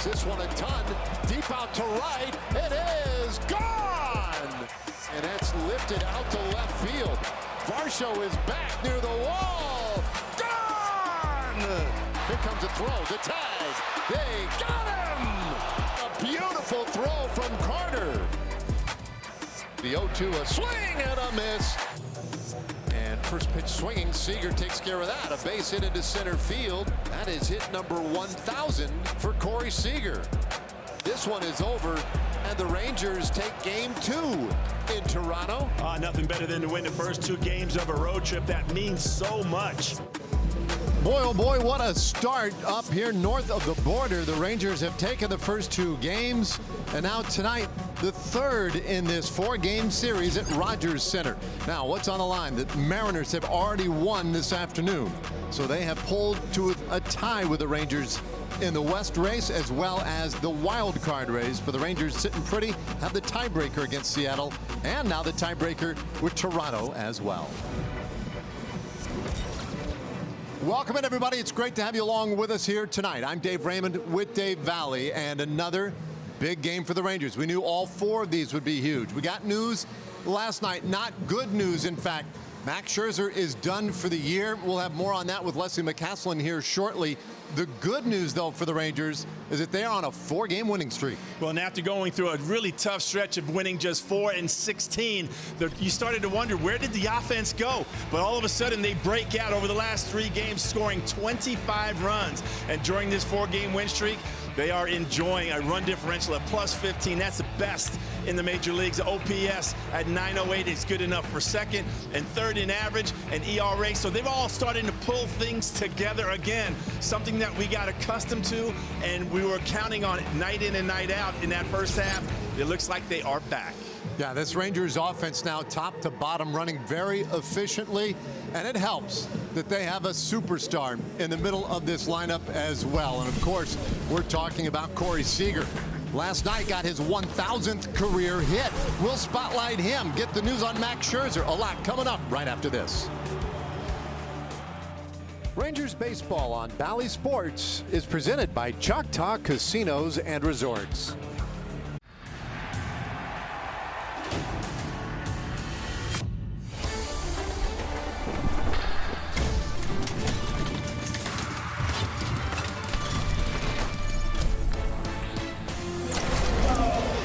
likes this one a ton. Deep out to right. It is gone! And it's lifted out to left field. Varsho is back near the wall. Gone! Here comes a throw. The tag. They got him! A beautiful throw from Carter. The 0-2, a swing and a miss. And first pitch swinging, Seager takes care of that. A base hit into center field. That is hit number 1,000 for Corey Seager. This one is over, and the Rangers take game 2 in Toronto. Nothing better than to win the first 2 games of a road trip. That means so much. Boy, oh boy, what a start up here north of the border. The Rangers have taken the first 2 games, and now tonight, the 3rd in this 4-game series at Rogers Center. Now, what's on the line? The Mariners have already won this afternoon, so they have pulled to a tie with the Rangers in the West race as well as the wild card race. But the Rangers sitting pretty, have the tiebreaker against Seattle, and now the tiebreaker with Toronto as well. Welcome in, everybody. It's great to have you along with us here tonight. I'm Dave Raymond with Dave Valley, and another big game for the Rangers. We knew all 4 of these would be huge. We got news last night, not good news, in fact. Max Scherzer is done for the year. We'll have more on that with Leslie McCaslin here shortly. The good news, though, for the Rangers is that they are on a 4-game winning streak. Well, and after going through a really tough stretch of winning just 4 and 16, you started to wonder, where did the offense go? But all of a sudden, they break out over the last 3 games, scoring 25 runs. And during this 4-game win streak, they are enjoying a run differential at +15. That's the best in the major leagues. OPS at .908 is good enough for 2nd and 3rd in average and ERA. So they've all started to pull things together again, something that we got accustomed to, and we were counting on it night in and night out in that first half. It looks like they are back. Yeah, this Rangers offense now top to bottom running very efficiently, and it helps that they have a superstar in the middle of this lineup as well. And of course, we're talking about Corey Seager. Last night got his 1,000th career hit. We'll spotlight him. Get the news on Max Scherzer. A lot coming up right after this. Rangers baseball on Bally Sports is presented by Choctaw Casinos and Resorts.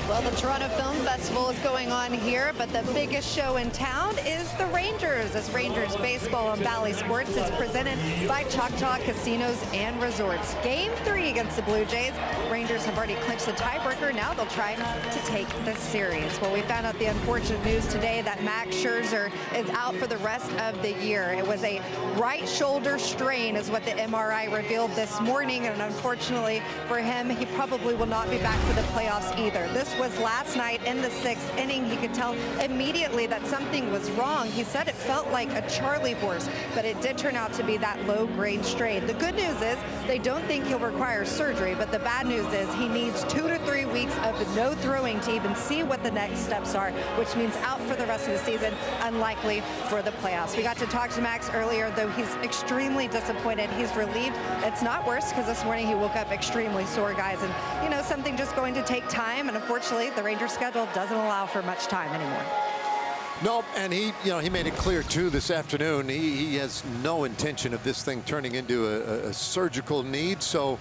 Well, the Toronto Film Festival is going on here, but the biggest show in town is the Rangers, as Rangers baseball on Bally Sports is presented by Choctaw Casinos and Resorts. Game 3 against the Blue Jays. Rangers have already clinched the tiebreaker. Now they'll try to take this series. Well, we found out the unfortunate news today that Max Scherzer is out for the rest of the year. It was a right shoulder strain is what the MRI revealed this morning, and unfortunately for him, he probably will not be back for the playoffs either. This was last night in the 6th inning. He could tell immediately that something was wrong. He said it felt like a Charlie horse, but it did turn out to be that low-grade strain. The good news is they don't think he'll require surgery, but the bad news is he needs 2 to 3 weeks of no throwing to even see what the next steps are, which means out for the rest of the season, unlikely for the playoffs. We got to talk to Max earlier, though he's extremely disappointed. He's relieved it's not worse, because this morning he woke up extremely sore, guys, and you know, something just going to take time, and unfortunately the Rangers schedule doesn't allow for much time anymore. Nope, and he made it clear too this afternoon. He has no intention of this thing turning into a surgical need. So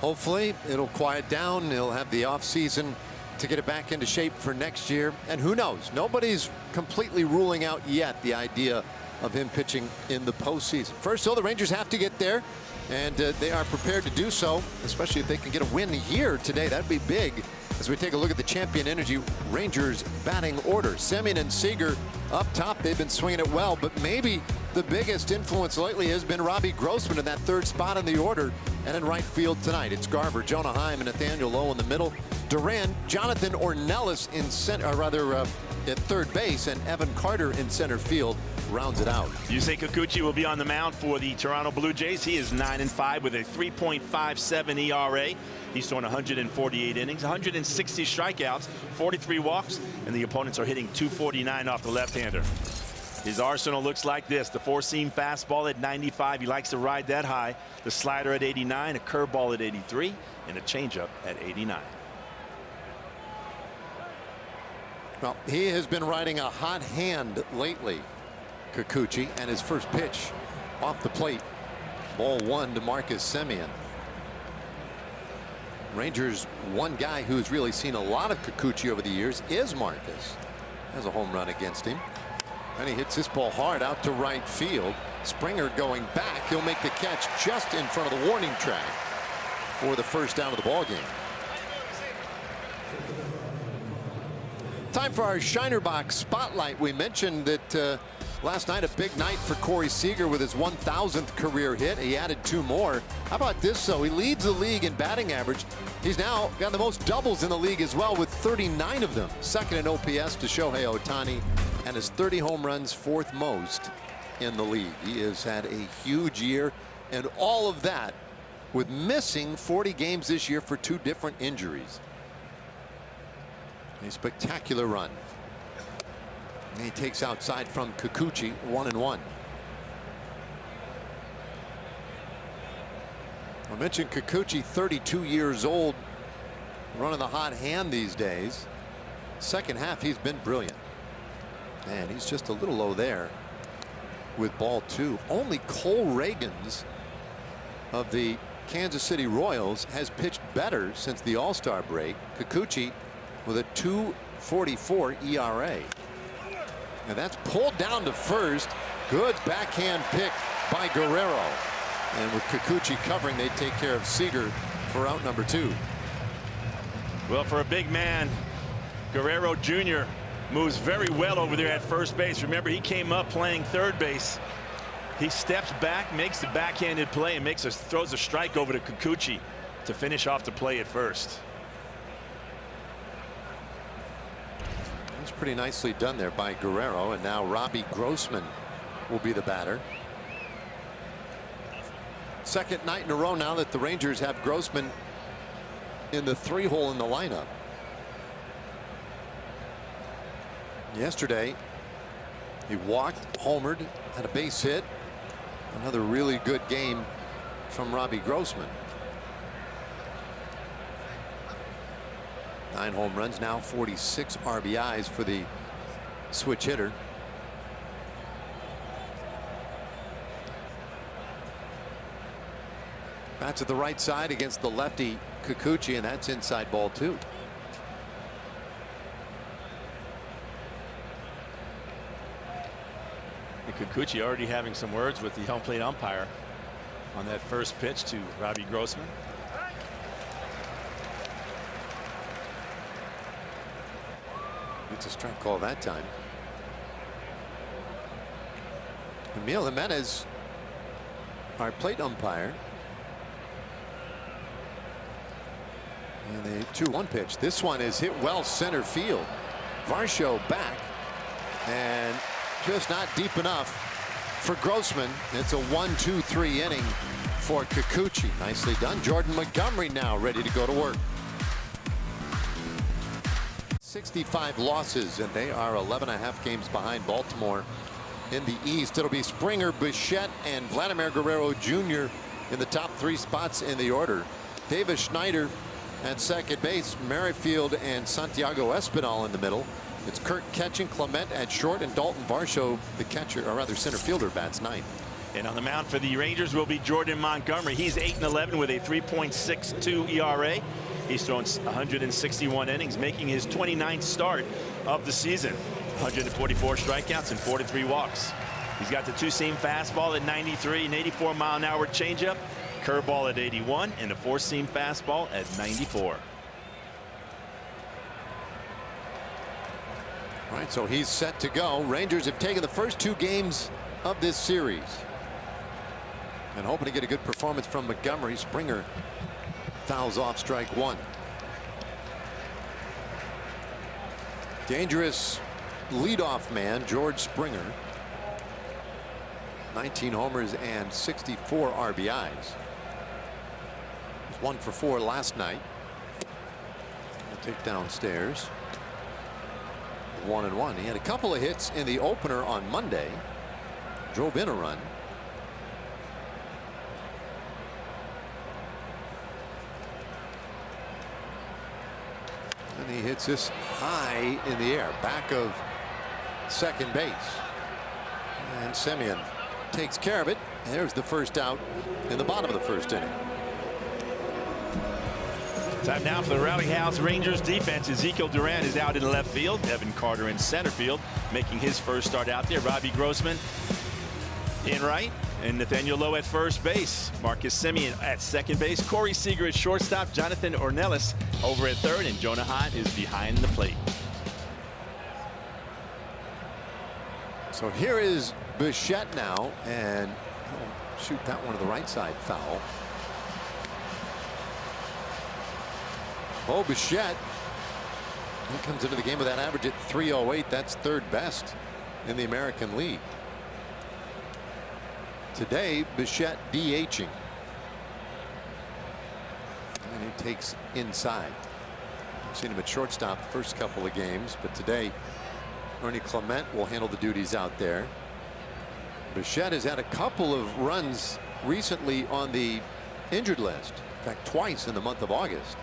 hopefully it'll quiet down. He'll have the off season to get it back into shape for next year. And who knows? Nobody's completely ruling out yet the idea of him pitching in the postseason. First, though, the Rangers have to get there, and they are prepared to do so, especially if they can get a win here today. That'd be big. As we take a look at the Champion Energy Rangers batting order, Semien and Seager up top. They've been swinging it well, but maybe the biggest influence lately has been Robbie Grossman in that 3rd spot in the order. And in right field tonight, it's Garver, Jonah Heim, and Nathaniel Lowe in the middle. Duran, Jonathan Ornelas in center, or rather at 3rd base, and Evan Carter in center field rounds it out. Yusei Kikuchi will be on the mound for the Toronto Blue Jays. He is 9-5 with a 3.57 ERA. He's thrown 148 innings, 160 strikeouts, 43 walks, and the opponents are hitting .249 off the left-hander. His arsenal looks like this: the four-seam fastball at 95. He likes to ride that high. The slider at 89, a curveball at 83, and a changeup at 89. Well, he has been riding a hot hand lately, Kikuchi, and his first pitch off the plate. Ball one to Marcus Semien. Rangers, one guy who's really seen a lot of Kikuchi over the years is Marcus. Has a home run against him. And he hits this ball hard out to right field. Springer going back. He'll make the catch just in front of the warning track for the first down of the ball game. Time for our Shiner Box Spotlight. We mentioned that last night, a big night for Corey Seager with his 1,000th career hit. He added 2 more. How about this, though? He leads the league in batting average. He's now got the most doubles in the league as well, with 39 of them. Second in OPS to Shohei Ohtani, and his 30 home runs, 4th most in the league. He has had a huge year, and all of that with missing 40 games this year for 2 different injuries. A spectacular run. And he takes outside from Kikuchi, 1-1. I mentioned Kikuchi, 32 years old, running the hot hand these days. Second half, he's been brilliant. And he's just a little low there with ball 2. Only Cole Ragans of the Kansas City Royals has pitched better since the All-Star break. Kikuchi with a 2.44 ERA. And that's pulled down to first. Good backhand pick by Guerrero. And with Kikuchi covering, they take care of Seager for out number 2. Well, for a big man, Guerrero Jr. moves very well over there at first base. Remember, he came up playing third base. He steps back, makes the backhanded play, and throws a strike over to Kikuchi to finish off the play at first. It's pretty nicely done there by Guerrero, and now Robbie Grossman will be the batter. Second night in a row now that the Rangers have Grossman in the 3-hole in the lineup. Yesterday, he walked, homered, had a base hit. Another really good game from Robbie Grossman. 9 home runs, now 46 RBIs for the switch hitter. Bats at the right side against the lefty Kikuchi, and that's inside ball 2. Kikuchi already having some words with the home plate umpire on that first pitch to Robbie Grossman. It's a strike call that time. Emil Jimenez, our plate umpire. And the 2-1 pitch. This one is hit well center field. Varsho back, and just not deep enough for Grossman. It's a 1-2-3 inning for Kikuchi. Nicely done. Jordan Montgomery now ready to go to work. 65 losses, and they are 11.5 games behind Baltimore in the East. It'll be Springer, Bichette, and Vladimir Guerrero Jr. in the top 3 spots in the order. Davis Schneider at second base, Merrifield and Santiago Espinal in the middle. It's Kurt Ketching, Clement at short, and Dalton Varsho, the catcher, or rather center fielder, bats 9th. And on the mound for the Rangers will be Jordan Montgomery. He's 8-11 with a 3.62 ERA. He's thrown 161 innings, making his 29th start of the season. 144 strikeouts and 43 walks. He's got the 2-seam fastball at 93, an 84-mile-an-hour changeup, curveball at 81, and a 4-seam fastball at 94. All right, so he's set to go. Rangers have taken the first 2 games of this series, and hoping to get a good performance from Montgomery. Springer fouls off strike 1. Dangerous leadoff man, George Springer. 19 homers and 64 RBIs. Was 1 for 4 last night. We'll take downstairs. 1-1. He had a couple of hits in the opener on Monday. Drove in a run. And he hits this high in the air, back of second base. And Semien takes care of it. There's the first out in the bottom of the first inning. Time now for the Rally House Rangers defense. Ezekiel Duran is out in left field. Evan Carter in center field, making his first start out there. Robbie Grossman in right, and Nathaniel Lowe at first base. Marcus Semien at second base. Corey Seager at shortstop. Jonathan Ornelas over at third, and Jonah Heim is behind the plate. So here is Bichette now, and he'll shoot that one to the right side foul. Bo Bichette, he comes into the game with that average at .308. That's third best in the American League. Today, Bichette DHing. And he takes inside. I've seen him at shortstop the first couple of games, but today Ernie Clement will handle the duties out there. Bichette has had a couple of runs recently on the injured list. In fact, twice in the month of August.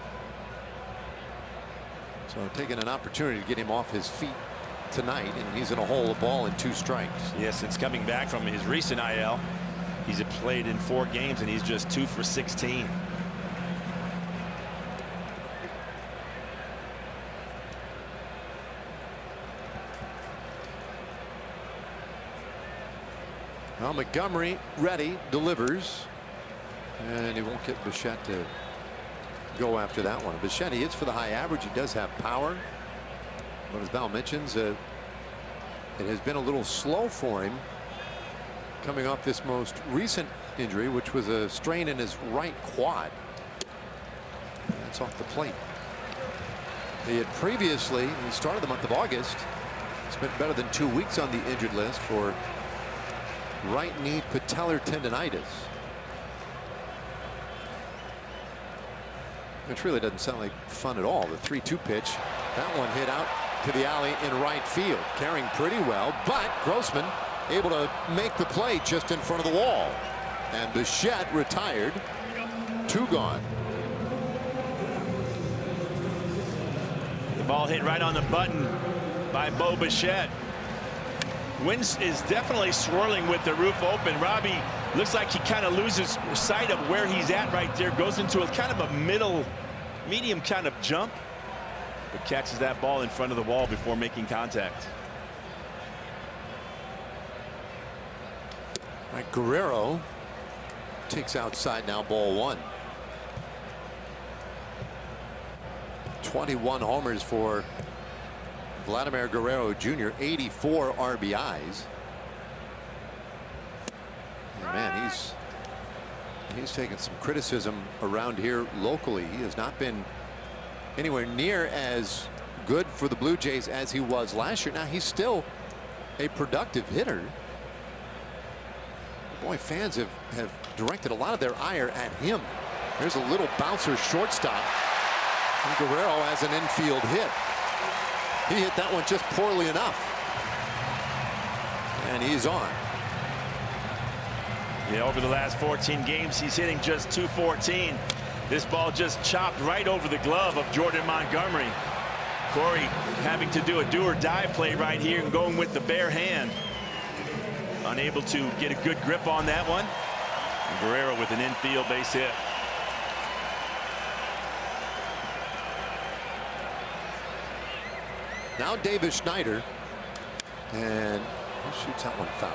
So taking an opportunity to get him off his feet tonight, and he's in a hole, a ball and 2 strikes. Yes, since coming back from his recent IL, he's played in 4 games and he's just 2 for 16. Well, Montgomery ready, delivers, and he won't get Bichette to go after that one. Bichette, he hits for the high average. He does have power, but as Val mentions, it has been a little slow for him coming off this most recent injury, which was a strain in his right quad. That's off the plate. He had previously, he started the month of August, spent better than 2 weeks on the injured list for right knee patellar tendonitis, which really doesn't sound like fun at all. The 3-2 pitch, that one hit out to the alley in right field, carrying pretty well, but Grossman able to make the play just in front of the wall, and Bichette retired. 2 gone. The ball hit right on the button by Bo Bichette. Wind is definitely swirling with the roof open. Robbie looks like he kind of loses sight of where he's at right there. Goes into a kind of a medium kind of jump, but catches that ball in front of the wall before making contact. Right, Guerrero takes outside now, ball 1. 21 homers for Vladimir Guerrero Jr., 84 RBIs. And man, he's taken some criticism around here locally. He has not been anywhere near as good for the Blue Jays as he was last year. Now he's still a productive hitter. Boy, fans have directed a lot of their ire at him. There's a little bouncer shortstop, and Guerrero has an infield hit. He hit that one just poorly enough, and he's on. Yeah, over the last 14 games, he's hitting just .214. This ball just chopped right over the glove of Jordan Montgomery. Corey having to do a do-or-die play right here and going with the bare hand. Unable to get a good grip on that one. And Guerrero with an infield base hit. Now Davis Schneider, and he shoots that one foul.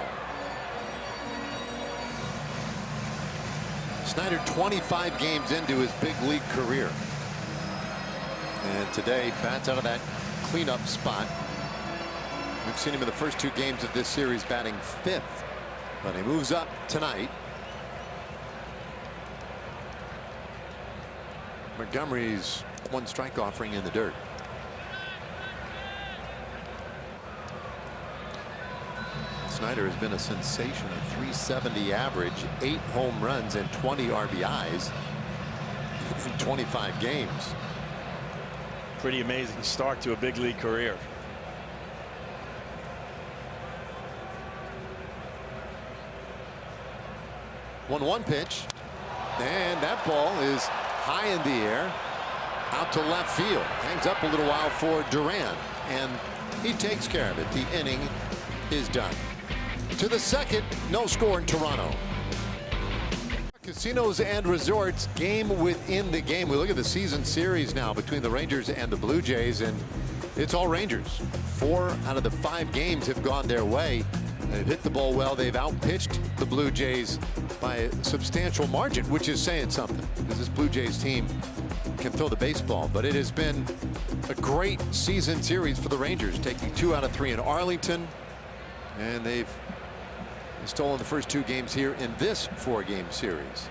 Schneider 25 games into his big league career, and today bats out of that cleanup spot. We've seen him in the first 2 games of this series batting 5th, but he moves up tonight. Montgomery's 1 strike offering in the dirt. Schneider has been a sensation, a .370 average, 8 home runs and 20 RBIs in 25 games. Pretty amazing start to a big league career. 1-1 pitch. And that ball is high in the air, out to left field. Hangs up a little while for Duran, and he takes care of it. The inning is done. To the second, no score in Toronto. Casinos and Resorts, game within the game. We look at the season series now between the Rangers and the Blue Jays, and it's all Rangers. 4 out of the 5 games have gone their way. They've hit the ball well. They've outpitched the Blue Jays by a substantial margin, which is saying something, because this Blue Jays team can throw the baseball. But it has been a great season series for the Rangers, taking 2 out of 3 in Arlington, and they've stolen the first 2 games here in this 4-game series.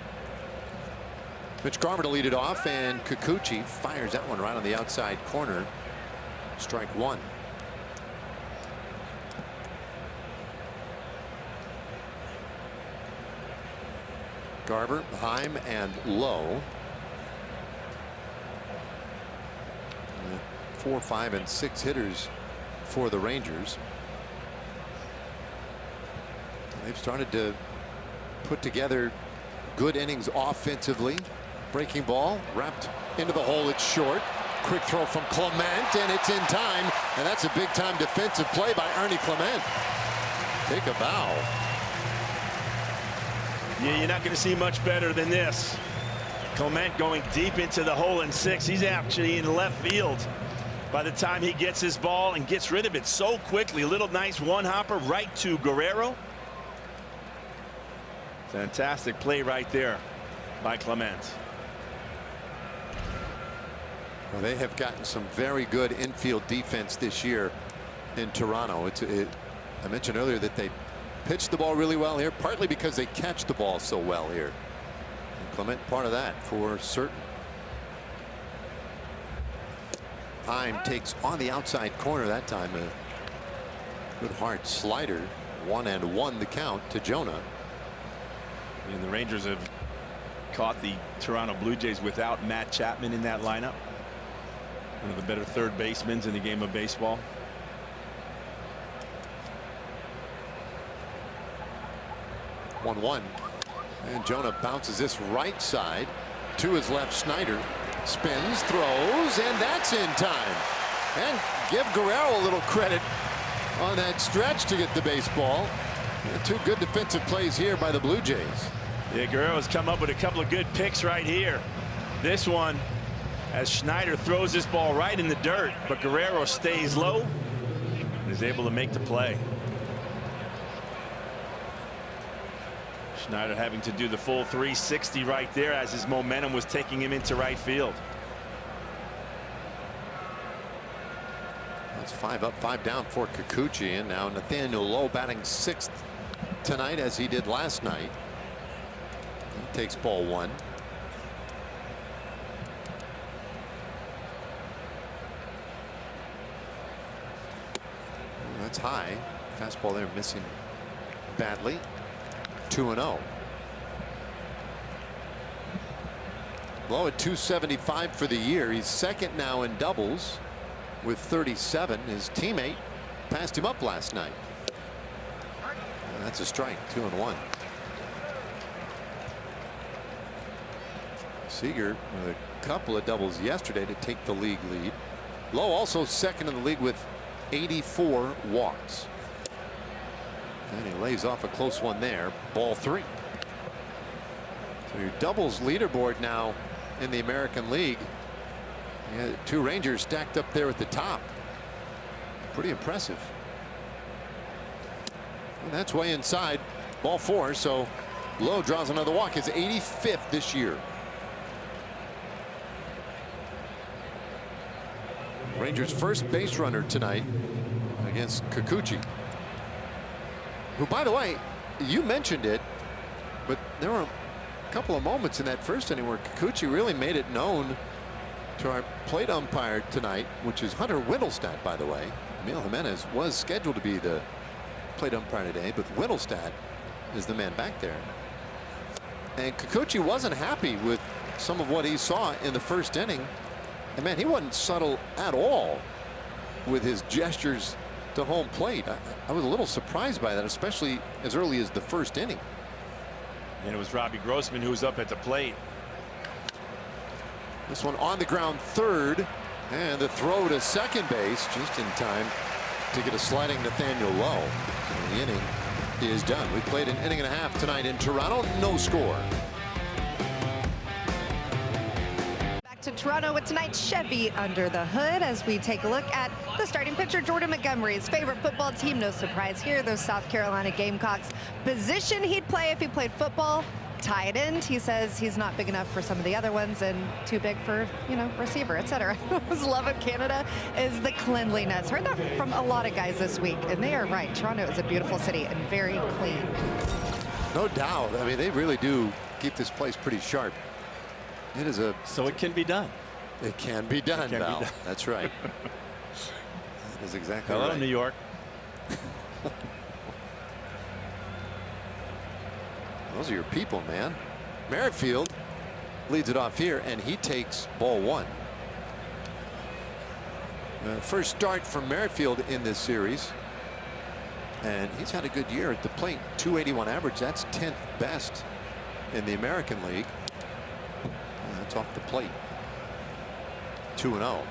Mitch Garver to lead it off, and Kikuchi fires that one right on the outside corner. Strike 1. Garver, Heim, and Lowe. 4, 5, and 6 hitters for the Rangers. They've started to put together good innings offensively. Breaking ball wrapped into the hole. It's short. Quick throw from Clement, and it's in time. And that's a big time defensive play by Ernie Clement. Take a bow. Yeah, you're not going to see much better than this. Clement going deep into the hole in 6. He's actually in left field by the time he gets his ball and gets rid of it so quickly. A little nice one-hopper right to Guerrero. Fantastic play right there by Clement. Well, they have gotten some very good infield defense this year in Toronto. I mentioned earlier that they pitch the ball really well here, partly because they catch the ball so well here. And Clement part of that for certain. Heim takes on the outside corner that time. A good hard slider. 1-1 the count to Jonah. And the Rangers have caught the Toronto Blue Jays without Matt Chapman in that lineup. One of the better third basemen in the game of baseball. One, and Jonah bounces this right side to his left. Schneider spins, throws, and that's in time. And give Guerrero a little credit on that stretch to get the baseball. 2 good defensive plays here by the Blue Jays. Yeah, Guerrero's come up with a couple of good picks right here. This one, as Schneider throws this ball right in the dirt, but Guerrero stays low and is able to make the play. Schneider having to do the full 360 right there as his momentum was taking him into right field. It's 5 up, 5 down for Kikuchi, and now Nathaniel Lowe batting 6th tonight as he did last night. He takes ball 1. That's high. Fastball there missing badly. 2-0. Lowe at 275 for the year. He's second now in doubles with 37. His teammate passed him up last night. And that's a strike. 2-1. Seager with a couple of doubles yesterday to take the league lead. Lowe also second in the league with 84 walks. And he lays off a close one there. Ball 3. So your doubles leaderboard now in the American League. Yeah, 2 Rangers stacked up there at the top. Pretty impressive. And that's way inside. Ball 4. So Lowe draws another walk. His 85th this year. Rangers' first base runner tonight against Kikuchi, who, by the way, you mentioned it, but there were a couple of moments in that first inning where Kikuchi really made it known to our plate umpire tonight, which is Hunter Windelstadt, by the way. Emil Jimenez was scheduled to be the plate umpire today, but Windelstadt is the man back there. And Kikuchi wasn't happy with some of what he saw in the first inning. And man, he wasn't subtle at all with his gestures to home plate. I was a little surprised by that, especially as early as the first inning. And it was Robbie Grossman who was up at the plate. This one on the ground third, and the throw to second base just in time to get a sliding Nathaniel Lowe. So the inning is done. We played an inning and a half tonight in Toronto. No score. Back to Toronto with tonight's Chevy Under the Hood as we take a look at the starting pitcher, Jordan Montgomery's favorite football team. No surprise here, those South Carolina Gamecocks. Position he'd play if he played football, tight end. He says he's not big enough for some of the other ones and too big for, you know, receiver, etc. His love of Canada is the cleanliness. Heard that from a lot of guys this week, and they are right. Toronto is a beautiful city and very clean. No doubt. I mean, they really do keep this place pretty sharp. It is a. So it can be done. It can be done, Val. That's right. That is exactly right. Hello, New York. Those are your people, man. Merrifield leads it off here, and he takes ball one. First start from Merrifield in this series, and he's had a good year at the plate. 281 average. That's 10th best in the American League. That's off the plate. 2-0.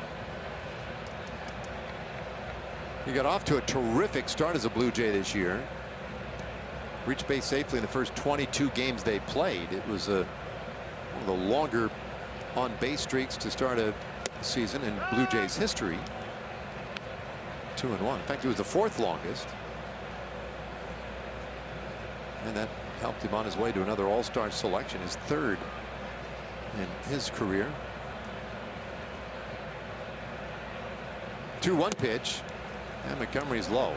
He got off to a terrific start as a Blue Jay this year. Reached base safely in the first 22 games they played. It was one of the longer on base streaks to start a season in Blue Jays history. 2-1. In fact, it was the fourth longest. And that helped him on his way to another All-Star selection, his third in his career. 2-1 pitch, and Montgomery's low.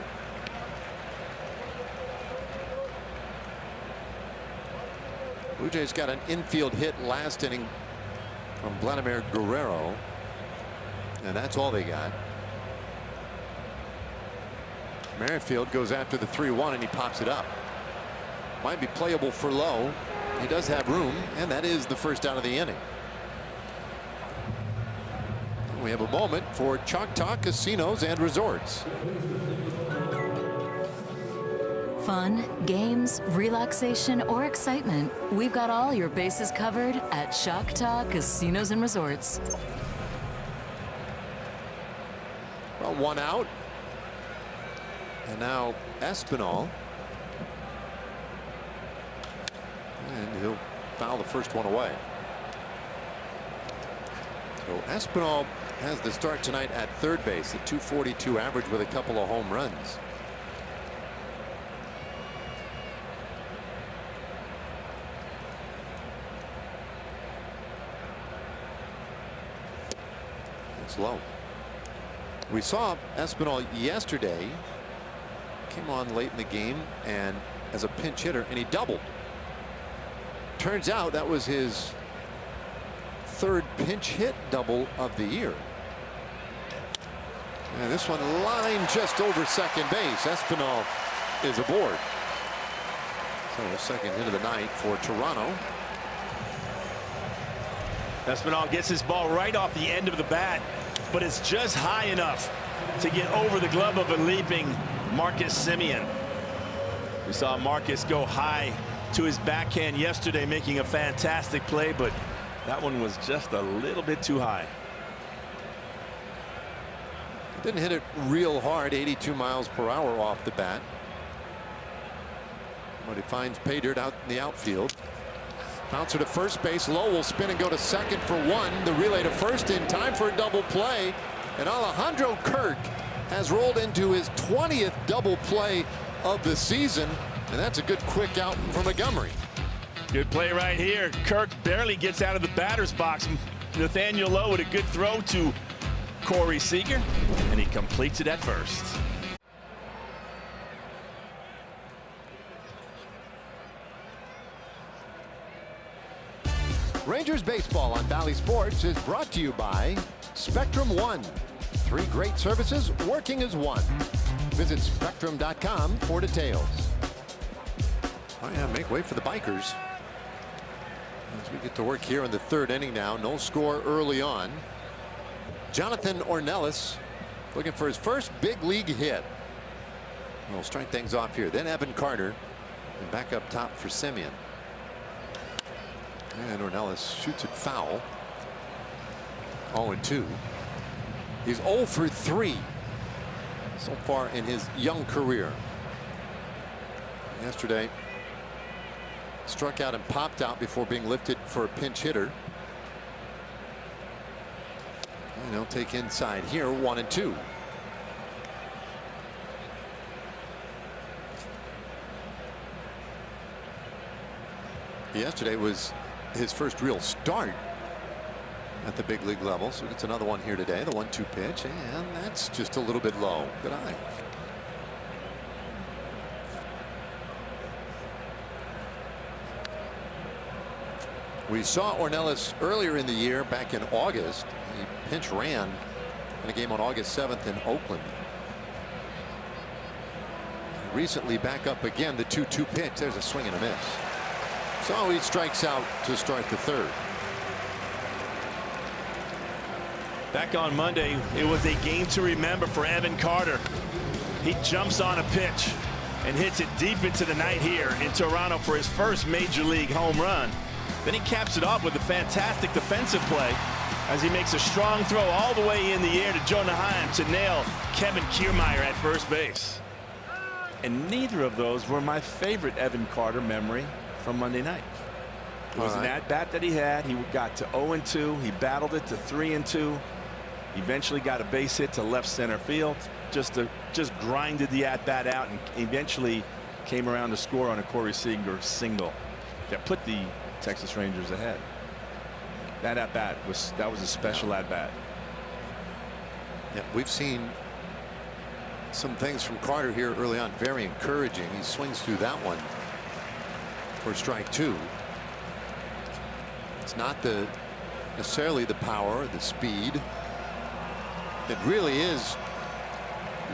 Blue Jays got an infield hit last inning from Vladimir Guerrero, and that's all they got. Merrifield goes after the 3-1, and he pops it up. Might be playable for Lowe. He does have room, and that is the first out of the inning. And we have a moment for Choctaw Casinos and Resorts. Fun, games, relaxation, or excitement. We've got all your bases covered at Choctaw Casinos and Resorts. Well, one out. And now Espinal. And he'll foul the first one away. So Espinal has the start tonight at third base, a .242 average with a couple of home runs. It's low. We saw Espinal yesterday. Came on late in the game and as a pinch hitter, and he doubled. Turns out that was his third pinch hit double of the year. And this one lined just over second base. Espinal is aboard. So the second hit of the night for Toronto. Espinal gets his ball right off the end of the bat, but it's just high enough to get over the glove of a leaping Marcus Semien. We saw Marcus go high to his backhand yesterday, making a fantastic play, but that one was just a little bit too high. Didn't hit it real hard, 82 miles per hour off the bat. But he finds pay dirt out in the outfield. Bouncer to first base. Lowe will spin and go to second for one. The relay to first in time for a double play. And Alejandro Kirk has rolled into his 20th double play of the season. And that's a good quick out from Montgomery. Good play right here. Kirk barely gets out of the batter's box. Nathaniel Lowe with a good throw to Corey Seager, and he completes it at first. Rangers baseball on Bally Sports is brought to you by Spectrum One. 3 great services working as one. Visit Spectrum.com for details. Oh yeah, make way for the Bikers. As we get to work here in the third inning now. No score early on. Jonathan Ornelas looking for his first big league hit. We'll strike things off here. Then Evan Carter, and back up top for Semien. And Ornelas shoots it foul. 0-2. He's 0 for 3 so far in his young career. Yesterday, struck out and popped out before being lifted for a pinch hitter. And he'll take inside here, 1-2. Yesterday was his first real start at the big league level, so it's another one here today. The 1-2 pitch, and that's just a little bit low. Good eye. We saw Ornelas earlier in the year, back in August. He pinch ran in a game on August 7th in Oakland. Recently back up again, the 2-2 pitch. There's a swing and a miss. So he strikes out to start the third. Back on Monday, it was a game to remember for Evan Carter. He jumps on a pitch and hits it deep into the night here in Toronto for his first major league home run. Then he caps it off with a fantastic defensive play as he makes a strong throw all the way in the air to Joe Naheim to nail Kevin Kiermaier at first base. And neither of those were my favorite Evan Carter memory from Monday night. It was an at-bat that he had. He got to 0-2. He battled it to 3-2. Eventually got a base hit to left center field. Just grinded the at-bat out and eventually came around to score on a Corey Seager single that put the Texas Rangers ahead. That at-bat was a special at-bat. Yeah, we've seen some things from Carter here early on, very encouraging. He swings through that one for strike 2. It's not necessarily the power, the speed. It really is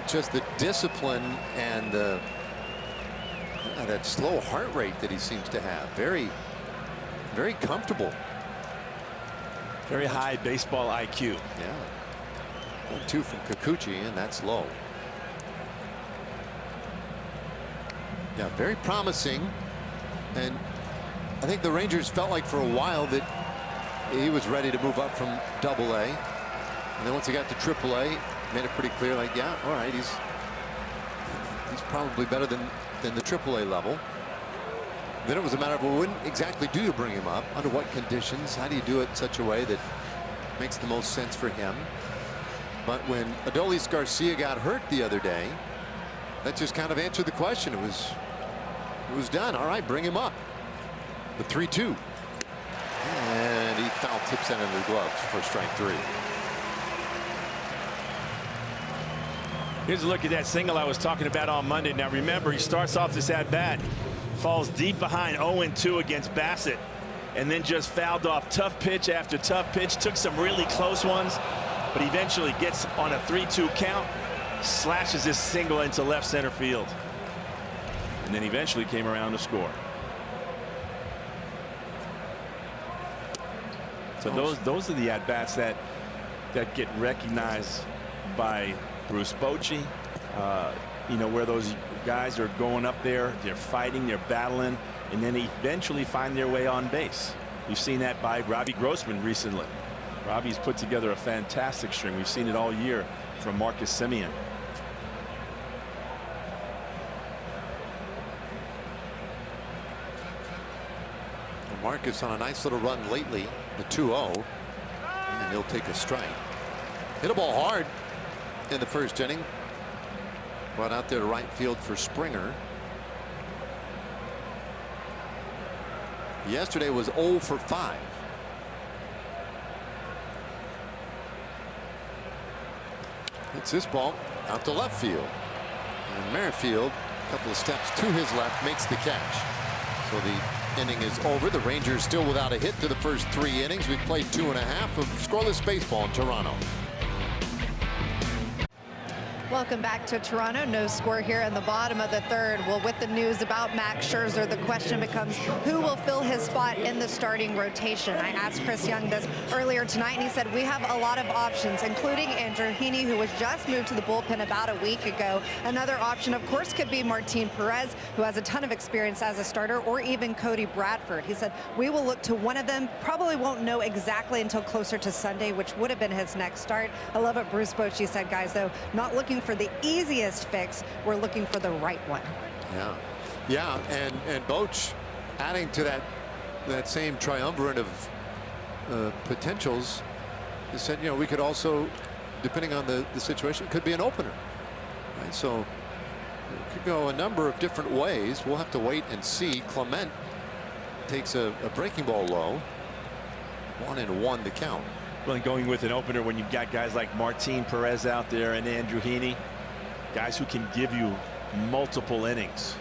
just the discipline and that slow heart rate that he seems to have. Very comfortable. Very high baseball IQ. Yeah. 1-2 from Kikuchi, and that's low. Yeah, very promising. And I think the Rangers felt like for a while that he was ready to move up from Double-A. And then once he got to Triple-A, made it pretty clear, like, yeah, all right, he's probably better than the Triple-A level. Then it was a matter of, well, what exactly do you bring him up? Under what conditions? How do you do it in such a way that makes the most sense for him? But when Adolis Garcia got hurt the other day, that just kind of answered the question. It was done. All right, bring him up. The 3-2. And he foul tips that into the gloves for strike 3. Here's a look at that single I was talking about on Monday. Now remember, he starts off this at-bat, falls deep behind 0-2 against Bassett, and then just fouled off tough pitch after tough pitch. Took some really close ones, but eventually gets on a 3-2 count, slashes this single into left center field, and then eventually came around to score. So those are the at-bats that get recognized by Bruce Bochy. You know, where those guys are going up there, they're fighting, they're battling, and then eventually find their way on base. We've seen that by Robbie Grossman recently. Robbie's put together a fantastic string. We've seen it all year from Marcus Semien. Marcus on a nice little run lately, the 2-0, and he'll take a strike. Hit a ball hard in the first inning. Brought out there to right field for Springer. Yesterday was 0 for 5. It's this ball out to left field. And Merrifield, a couple of steps to his left, makes the catch. So the inning is over. The Rangers still without a hit to the first 3 innings. We've played 2.5 of scoreless baseball in Toronto. Welcome back to Toronto. No score here in the bottom of the third. Well, with the news about Max Scherzer, the question becomes who will fill his spot in the starting rotation. I asked Chris Young this earlier tonight, and he said we have a lot of options, including Andrew Heaney, who was just moved to the bullpen about a week ago. Another option, of course, could be Martin Perez, who has a ton of experience as a starter, or even Cody Bradford. He said we will look to one of them. Probably won't know exactly until closer to Sunday, which would have been his next start. I love what Bruce Bochy said, guys, though, not looking for the easiest fix, we're looking for the right one. Yeah, and Boch adding to that same triumvirate of potentials. He said, you know, we could also, depending on the situation, it could be an opener, right? So it could go a number of different ways. We'll have to wait and see. Clement takes a breaking ball low, 1-1 the count. Well, and going with an opener when you've got guys like Martin Perez out there and Andrew Heaney, guys who can give you multiple innings,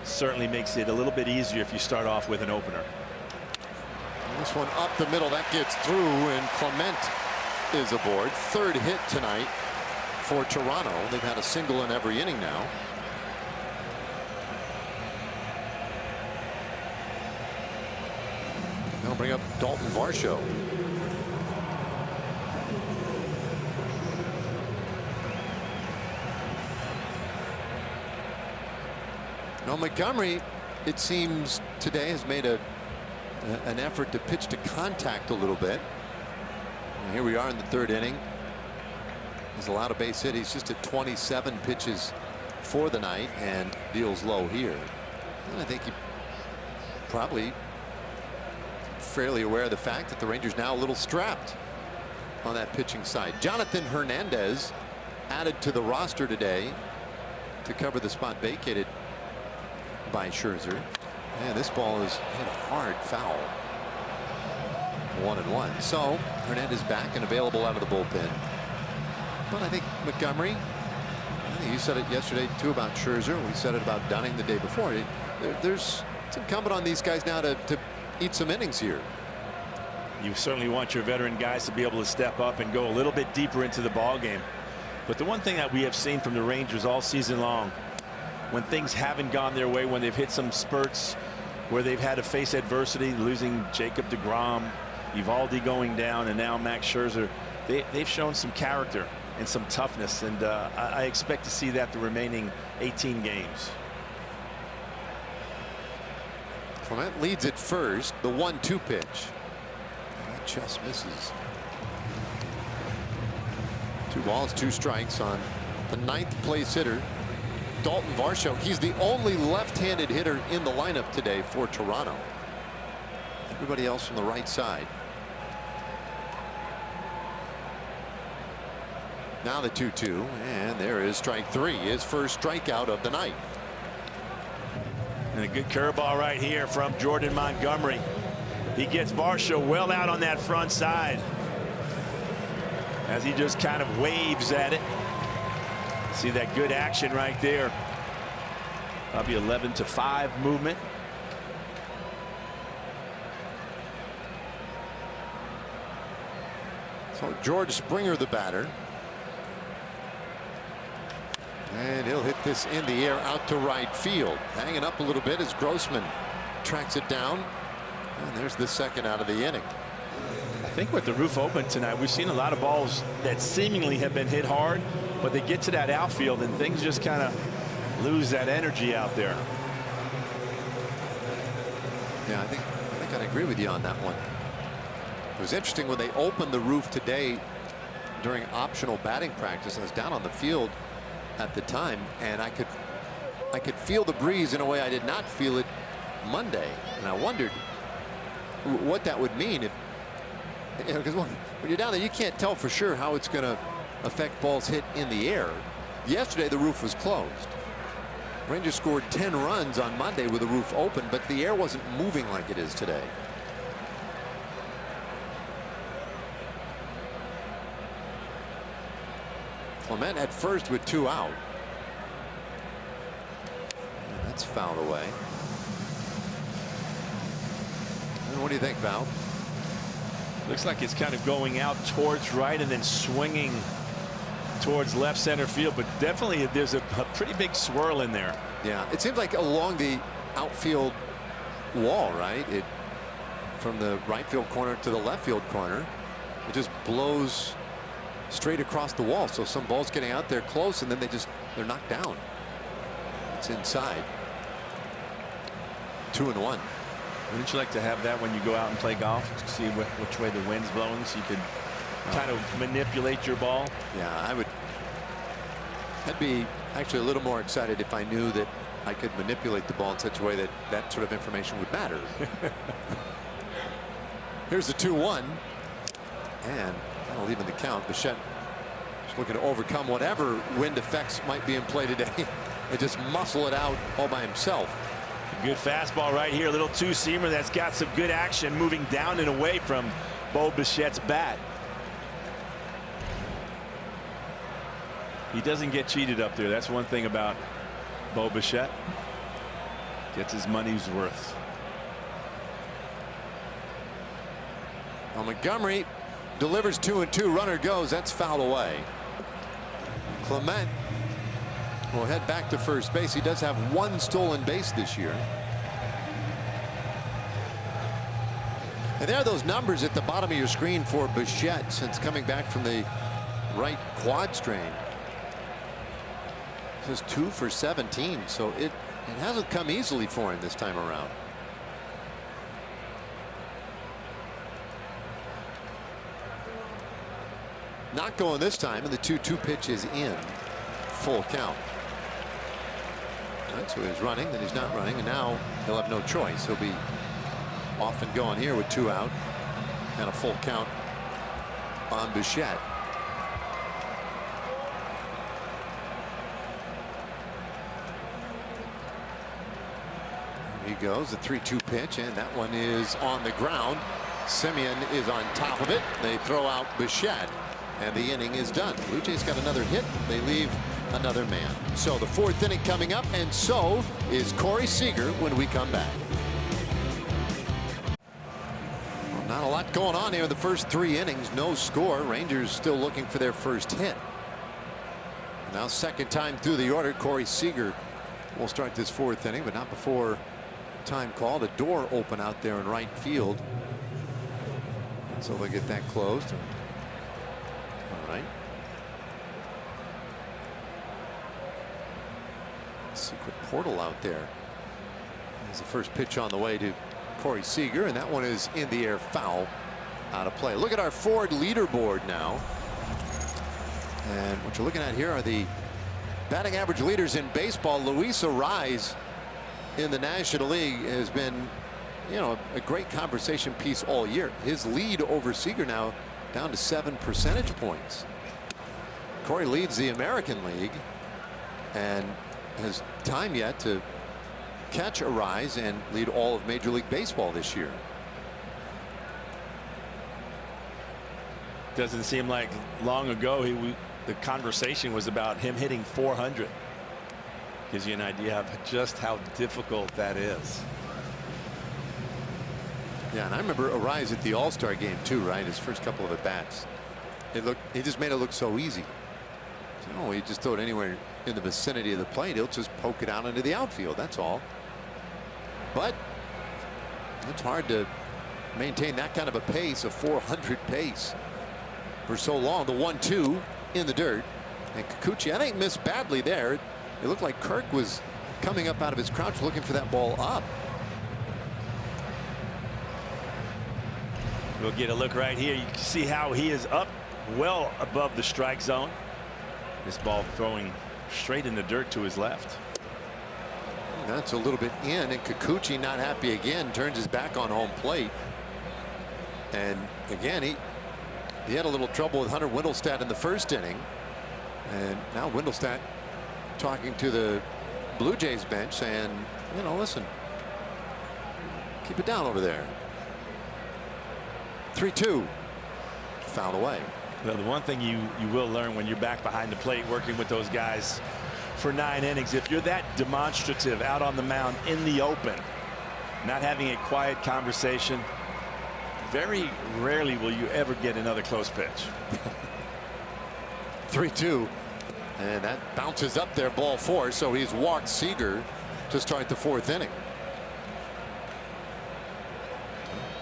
certainly makes it a little bit easier if you start off with an opener. This one up the middle, that gets through, and Clement is aboard. Third hit tonight for Toronto. They've had a single in every inning now. They'll bring up Dalton Varsho. Now Montgomery, it seems today, has made an effort to pitch to contact a little bit. And here we are in the third inning. He's allowed a base hit. He's just at 27 pitches for the night and deals low here. And I think he probably fairly aware of the fact that the Rangers now a little strapped on that pitching side. Jonathan Hernandez added to the roster today to cover the spot vacated by Scherzer. And this ball is hit hard foul. 1-1. So Hernandez back and available out of the bullpen. But I think Montgomery, I think you said it yesterday too about Scherzer. We said it about Dunning the day before. It's incumbent on these guys now to eat some innings here. You certainly want your veteran guys to be able to step up and go a little bit deeper into the ball game. But the one thing that we have seen from the Rangers all season long, when things haven't gone their way, when they've hit some spurts where they've had to face adversity, losing Jacob deGrom, Eovaldi going down, and now Max Scherzer, they've shown some character and some toughness, and I expect to see that the remaining 18 games. Clement leads at first, the 1-2 pitch. And that just misses. 2 balls, 2 strikes on the 9th place hitter, Dalton Varsho. He's the only left-handed hitter in the lineup today for Toronto. Everybody else from the right side. Now the 2-2, and there is strike 3, his first strikeout of the night. And a good curveball right here from Jordan Montgomery. He gets Varsho well out on that front side as he just kind of waves at it. See that good action right there. Probably 11-5 movement. So George Springer, the batter. And he'll hit this in the air out to right field. Hanging up a little bit as Grossman tracks it down. And there's the second out of the inning. I think with the roof open tonight, we've seen a lot of balls that seemingly have been hit hard, but they get to that outfield and things just kind of lose that energy out there. Yeah, I think I'd agree with you on that one. It was interesting when they opened the roof today during optional batting practice. I was down on the field at the time, and I could feel the breeze in a way I did not feel it Monday, and I wondered what that would mean if, you know, because when you're down there, you can't tell for sure how it's going to affect balls hit in the air. Yesterday, the roof was closed. Rangers scored 10 runs on Monday with the roof open, but the air wasn't moving like it is today. Clement at first with 2 out. And that's fouled away. And what do you think, Val? Looks like it's kind of going out towards right and then swinging towards left center field, but definitely there's a pretty big swirl in there. Yeah, it seems like along the outfield wall, right? From the right field corner to the left field corner, it just blows straight across the wall. So some balls getting out there close, and then they're knocked down. It's inside. 2-1. Wouldn't you like to have that when you go out and play golf? See which way the wind's blowing, so you could kind of manipulate your ball? Yeah, I'd be actually a little more excited if I knew that I could manipulate the ball in such a way that that sort of information would matter. Here's the 2-1, and that'll even the count. Bichette is looking to overcome whatever wind effects might be in play today and just muscle it out all by himself. Good fastball right here, a little two-seamer that's got some good action, moving down and away from Bo Bichette's bat. He doesn't get cheated up there. That's one thing about Bo Bichette. Gets his money's worth. Well, Montgomery delivers 2-2. Runner goes. That's fouled away. Clement will head back to first base. He does have one stolen base this year. And there are those numbers at the bottom of your screen for Bichette since coming back from the right quad strain. It says 2 for 17, so it hasn't come easily for him this time around. Not going this time, and the 2-2 pitch is in. Full count. Right, so he's running, then he's not running, and now he'll have no choice. He'll be off and going here with 2 out and a full count on Bichette. He goes, the 3-2 pitch, and that one is on the ground. Simeon is on top of it. They throw out Bichette, and the inning is done. Blue Jays got another hit. They leave another man. So the 4th inning coming up, and so is Corey Seager when we come back. Well, not a lot going on here in the first 3 innings. No score. Rangers still looking for their first hit. Now, second time through the order, Corey Seager will start this 4th inning, but not before time called. A door open out there in right field. So they'll get that closed. All right. Secret portal out there. There's the first pitch on the way to Corey Seager, and that one is in the air, foul, out of play. Look at our Ford leaderboard now. And what you're looking at here are the batting average leaders in baseball. Luis Arraez in the National League has been, you know, a great conversation piece all year. His lead over Seager now down to 7 percentage points. Corey leads the American League and has time yet to catch Arraez and lead all of Major League Baseball this year. Doesn't seem like long ago the conversation was about him hitting 400. Gives you an idea of just how difficult that is. Yeah, and I remember Arraez at the All-Star game too, right? His first couple of at-bats. He just made it look so easy. So, he just throw it anywhere in the vicinity of the plate. He'll just poke it out into the outfield. That's all. But it's hard to maintain that kind of a pace, a 400 pace, for so long. The 1-2 in the dirt, and Kikuchi, I think, missed badly there. It looked like Kirk was coming up out of his crouch looking for that ball up. We'll get a look right here. You can see how he is up well above the strike zone. This ball throwing straight in the dirt to his left. That's a little bit in, and Kikuchi not happy again, turns his back on home plate. And again, he had a little trouble with Hunter Wendelstedt in the first inning, and now Wendelstedt talking to the Blue Jays bench saying, you know, listen, keep it down over there. 3-2, fouled away. Well, the one thing you will learn when you're back behind the plate working with those guys for 9 innings, if you're that demonstrative out on the mound in the open, not having a quiet conversation, very rarely will you ever get another close pitch. 3-2. And that bounces up there, ball 4. So he's walked Seager to start the 4th inning.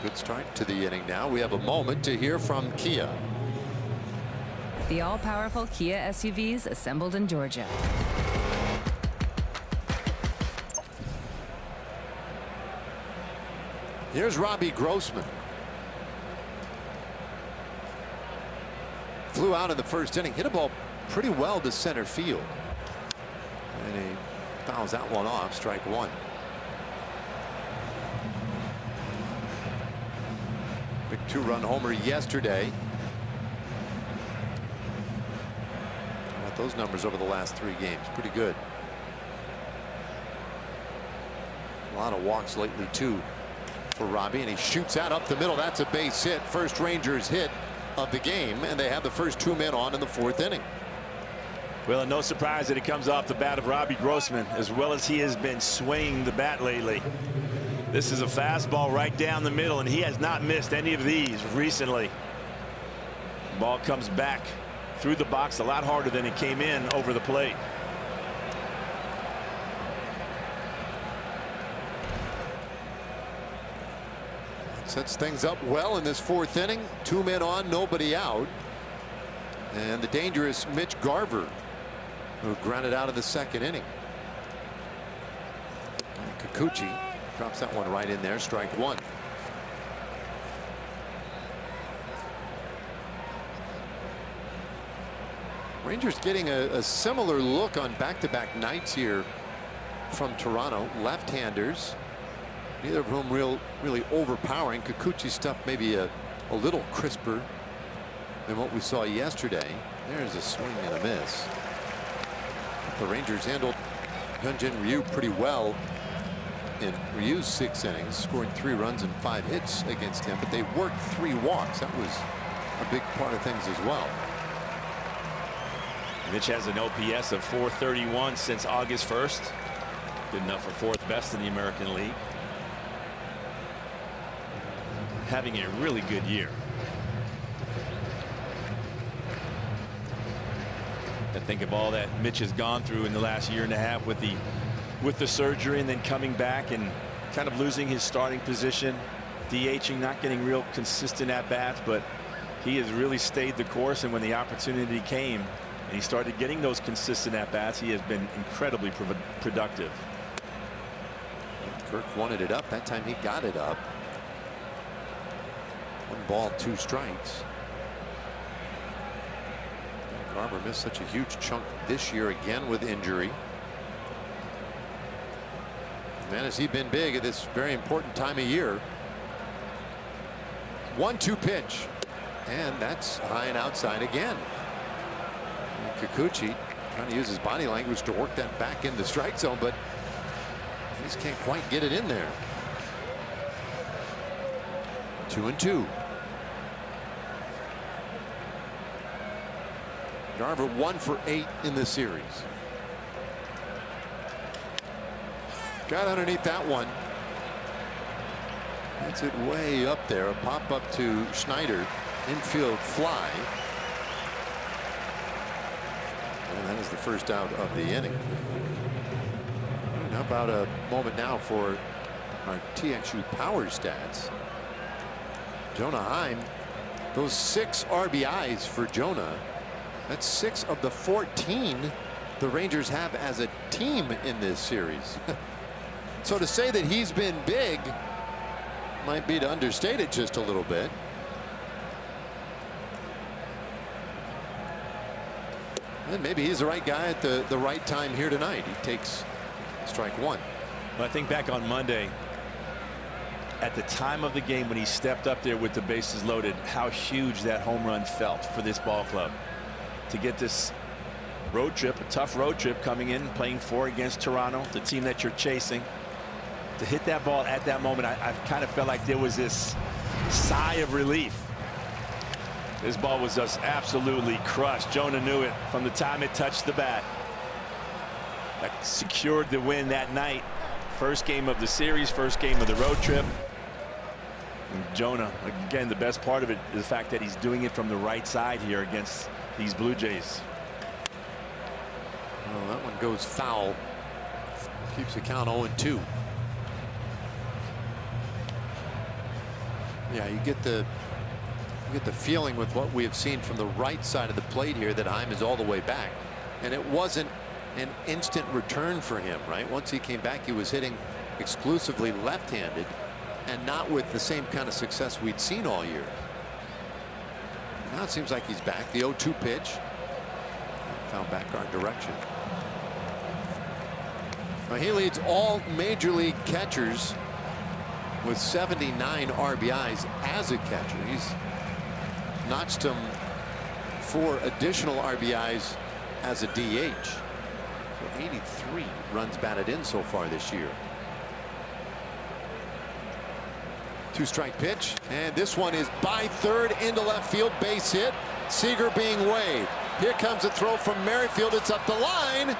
Good start to the inning. Now we have a moment to hear from Kia. The all-powerful Kia SUVs assembled in Georgia. Here's Robbie Grossman. Flew out in the 1st inning, hit a ball pretty well to center field. And he fouls that one off, strike 1. Big 2-run homer yesterday. How about those numbers over the last 3 games? Pretty good. A lot of walks lately too for Robbie, and he shoots out up the middle. That's a base hit. First Rangers hit of the game, and they have the first 2 men on in the 4th inning. Well, and no surprise that it comes off the bat of Robbie Grossman, as well as he has been swinging the bat lately. This is a fastball right down the middle, and he has not missed any of these recently. Ball comes back through the box a lot harder than it came in over the plate. Sets things up well in this 4th inning. 2 men on, nobody out. And the dangerous Mitch Garver, who grounded out of the 2nd inning. And Kikuchi drops that one right in there, strike 1. Rangers getting a similar look on back-to-back nights here from Toronto. Left-handers, neither of whom really overpowering. Kikuchi's stuff maybe a little crisper than what we saw yesterday. There's a swing and a miss. The Rangers handled Hyunjin Ryu pretty well in Ryu's 6 innings, scoring 3 runs and 5 hits against him, but they worked 3 walks. That was a big part of things as well. Mitch has an OPS of .431 since August 1st. Good enough for 4th best in the American League. Having a really good year. I think of all that Mitch has gone through in the last year and a half with the surgery, and then coming back and kind of losing his starting position, DHing, not getting real consistent at bats, but he has really stayed the course. And when the opportunity came and he started getting those consistent at bats, he has been incredibly productive. Kirk wanted it up. That time he got it up. 1 ball, 2 strikes. Garver missed such a huge chunk this year again with injury. Man, has he been big at this very important time of year. 1-2 pitch, and that's high and outside again. And Kikuchi trying to use his body language to work that back in the strike zone, but he just can't quite get it in there. 2-2. Garver 1 for 8 in this series. Got underneath that one. That's it way up there. A pop up to Schneider. Infield fly. And that is the first out of the inning. How about a moment now for our TXU power stats. Jonah Heim, those 6 RBIs for Jonah. That's 6 of the 14 the Rangers have as a team in this series. So to say that he's been big might be to understate it just a little bit. And maybe he's the right guy at the right time here tonight. He takes strike 1. Well, I think back on Monday, at the time of the game when he stepped up there with the bases loaded, how huge that home run felt for this ball club. To get this road trip, a tough road trip coming in, playing 4 against Toronto, the team that you're chasing, to hit that ball at that moment, I kind of felt like there was this sigh of relief. This ball was just absolutely crushed. Jonah knew it from the time it touched the bat. That secured the win that night. First game of the series, first game of the road trip. And Jonah, again, the best part of it is the fact that he's doing it from the right side here against these Blue Jays. Well, that one goes foul. Keeps the count 0-2. Yeah, you get the feeling with what we have seen from the right side of the plate here that Heim is all the way back, and it wasn't an instant return for him, right? Once he came back, he was hitting exclusively left-handed and not with the same kind of success we'd seen all year. Now it seems like he's back. The 0-2 pitch found back our direction. Now he leads all major league catchers with 79 RBIs as a catcher. He's notched him 4 additional RBIs as a DH. So 83 runs batted in so far this year. 2-strike pitch, and this one is by third into left field, base hit. Seager being waved. Here comes a throw from Merrifield. It's up the line,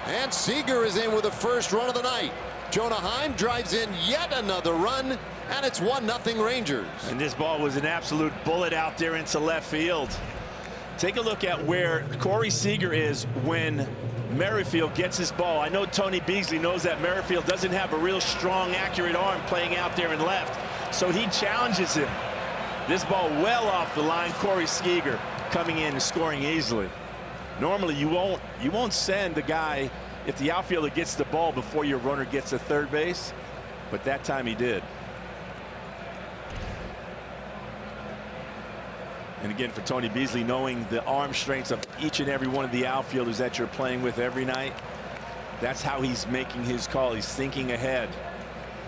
and Seager is in with the first run of the night. Jonah Heim drives in yet another run, and it's 1-0 Rangers. And this ball was an absolute bullet out there into left field. Take a look at where Corey Seager is when Merrifield gets his ball. I know Tony Beasley knows that Merrifield doesn't have a real strong, accurate arm playing out there in left, so he challenges him. This ball well off the line. Corey Seager coming in and scoring easily. Normally you won't send the guy if the outfielder gets the ball before your runner gets to third base, but that time he did. And again, for Tony Beasley, knowing the arm strengths of each and every one of the outfielders that you're playing with every night, that's how he's making his call. He's thinking ahead.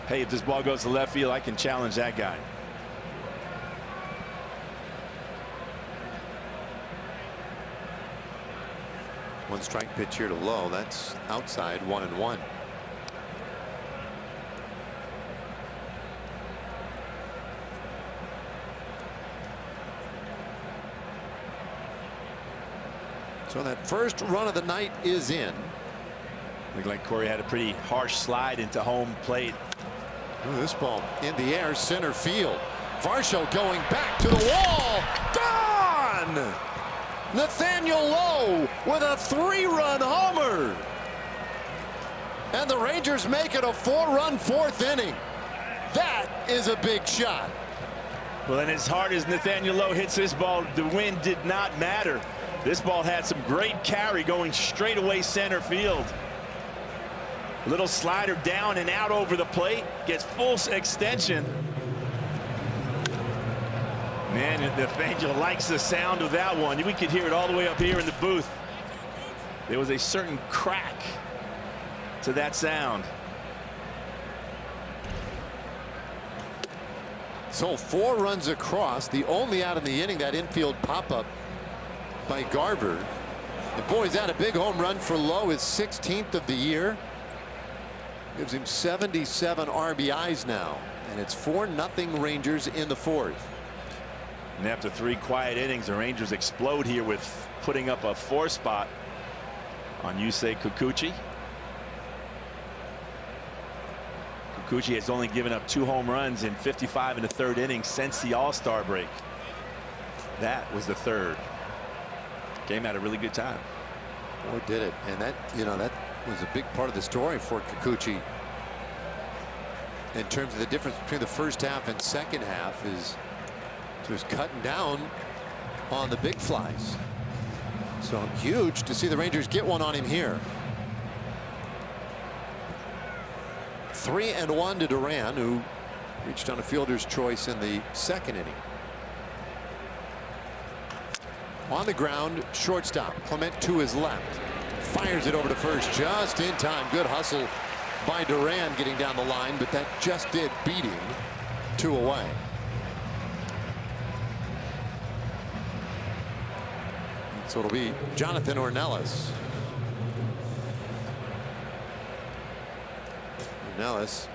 Hey, if this ball goes to left field, I can challenge that guy. One strike pitch here to Lowe. That's outside, 1-1. So that first run of the night is in. Looked like Corey had a pretty harsh slide into home plate. Ooh, this ball in the air, center field. Varsho going back to the wall. Gone! Nathaniel Lowe with a 3-run homer. And the Rangers make it a 4-run 4th inning. That is a big shot. Well, and as hard as Nathaniel Lowe hits this ball, the wind did not matter. This ball had some great carry going straight away center field. A little slider down and out over the plate, gets full extension. Man, Nathaniel likes the sound of that one. We could hear it all the way up here in the booth. There was a certain crack to that sound. So 4 runs across, the only out in the inning, that infield pop-up by Garver. And boy, is that a big home run for Lowe, his 16th of the year. Gives him 77 RBIs now, and it's 4-0 Rangers in the 4th. And after 3 quiet innings, the Rangers explode here with putting up a 4 spot on Yusei Kikuchi. Kikuchi has only given up 2 home runs in 55 in the 3rd inning since the All-Star break. That was the 3rd. Game had a really good time. Boy, did it. And that, that was a big part of the story for Kikuchi in terms of the difference between the first half and second half is just cutting down on the big flies. So huge to see the Rangers get one on him here. 3-1 to Duran, who reached on a fielder's choice in the 2nd inning. On the ground, shortstop Clement to his left, fires it over to first just in time. Good hustle by Duran getting down the line, but that just did beat him 2 away. So it'll be Jonathan Ornelas. Ornelas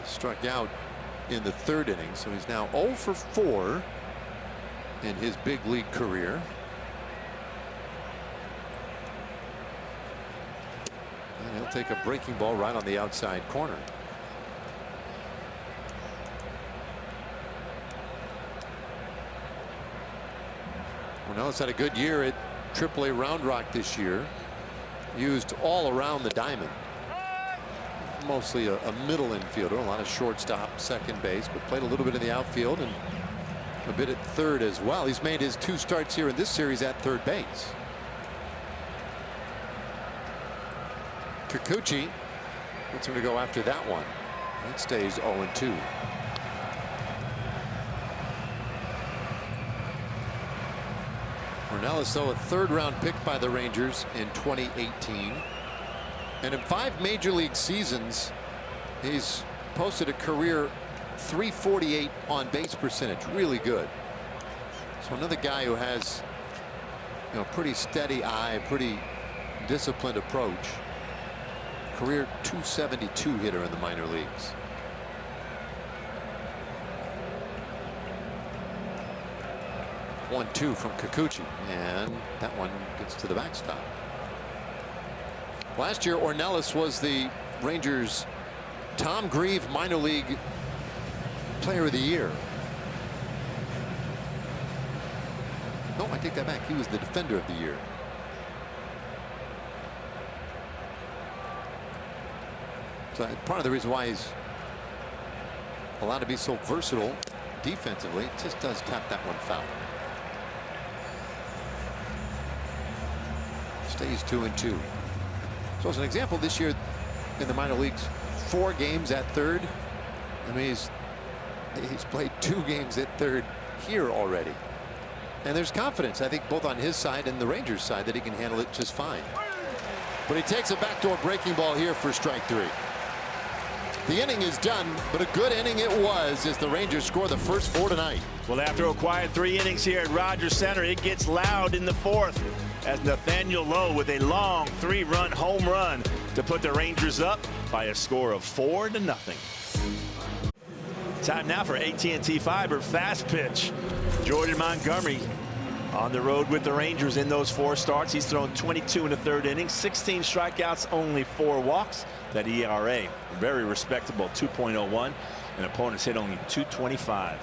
struck out in the 3rd inning, so he's now 0 for 4 in his big league career. And he'll take a breaking ball right on the outside corner. Ornelas had a good year at AAA Round Rock this year. used all around the diamond. Mostly a middle infielder, a lot of shortstop, second base, but played a little bit in the outfield and a bit at third as well. He's made his 2 starts here in this series at third base. Kikuchi wants him to go after that one. It stays 0-2. Ornelas, though, a 3rd-round pick by the Rangers in 2018. And in 5 major league seasons, he's posted a career .348 on base percentage. Really good. So another guy who has, pretty steady eye, pretty disciplined approach. Career .272 hitter in the minor leagues. One-two from Kikuchi, and that one gets to the backstop. Last year, Ornelas was the Rangers' Tom Grieve minor league player of the year. No, I take that back. He was the defender of the year. So part of the reason why he's allowed to be so versatile defensively, just does tap that one foul. Stays 2-2. So as an example, this year in the minor leagues, 4 games at third. I mean, he's played 2 games at third here already. And there's confidence, I think, both on his side and the Rangers side, that he can handle it just fine. But he takes a backdoor breaking ball here for strike 3. The inning is done, but a good inning it was as the Rangers score the first 4 tonight. Well, after a quiet 3 innings here at Rogers Center, it gets loud in the 4th as Nathaniel Lowe with a long 3-run home run to put the Rangers up by a score of 4-0. Time now for AT&T Fiber fast pitch. Jordan Montgomery on the road with the Rangers in those 4 starts. He's thrown 22 in the 3rd inning, 16 strikeouts, only 4 walks. That ERA, very respectable, 2.01, and opponents hit only 225.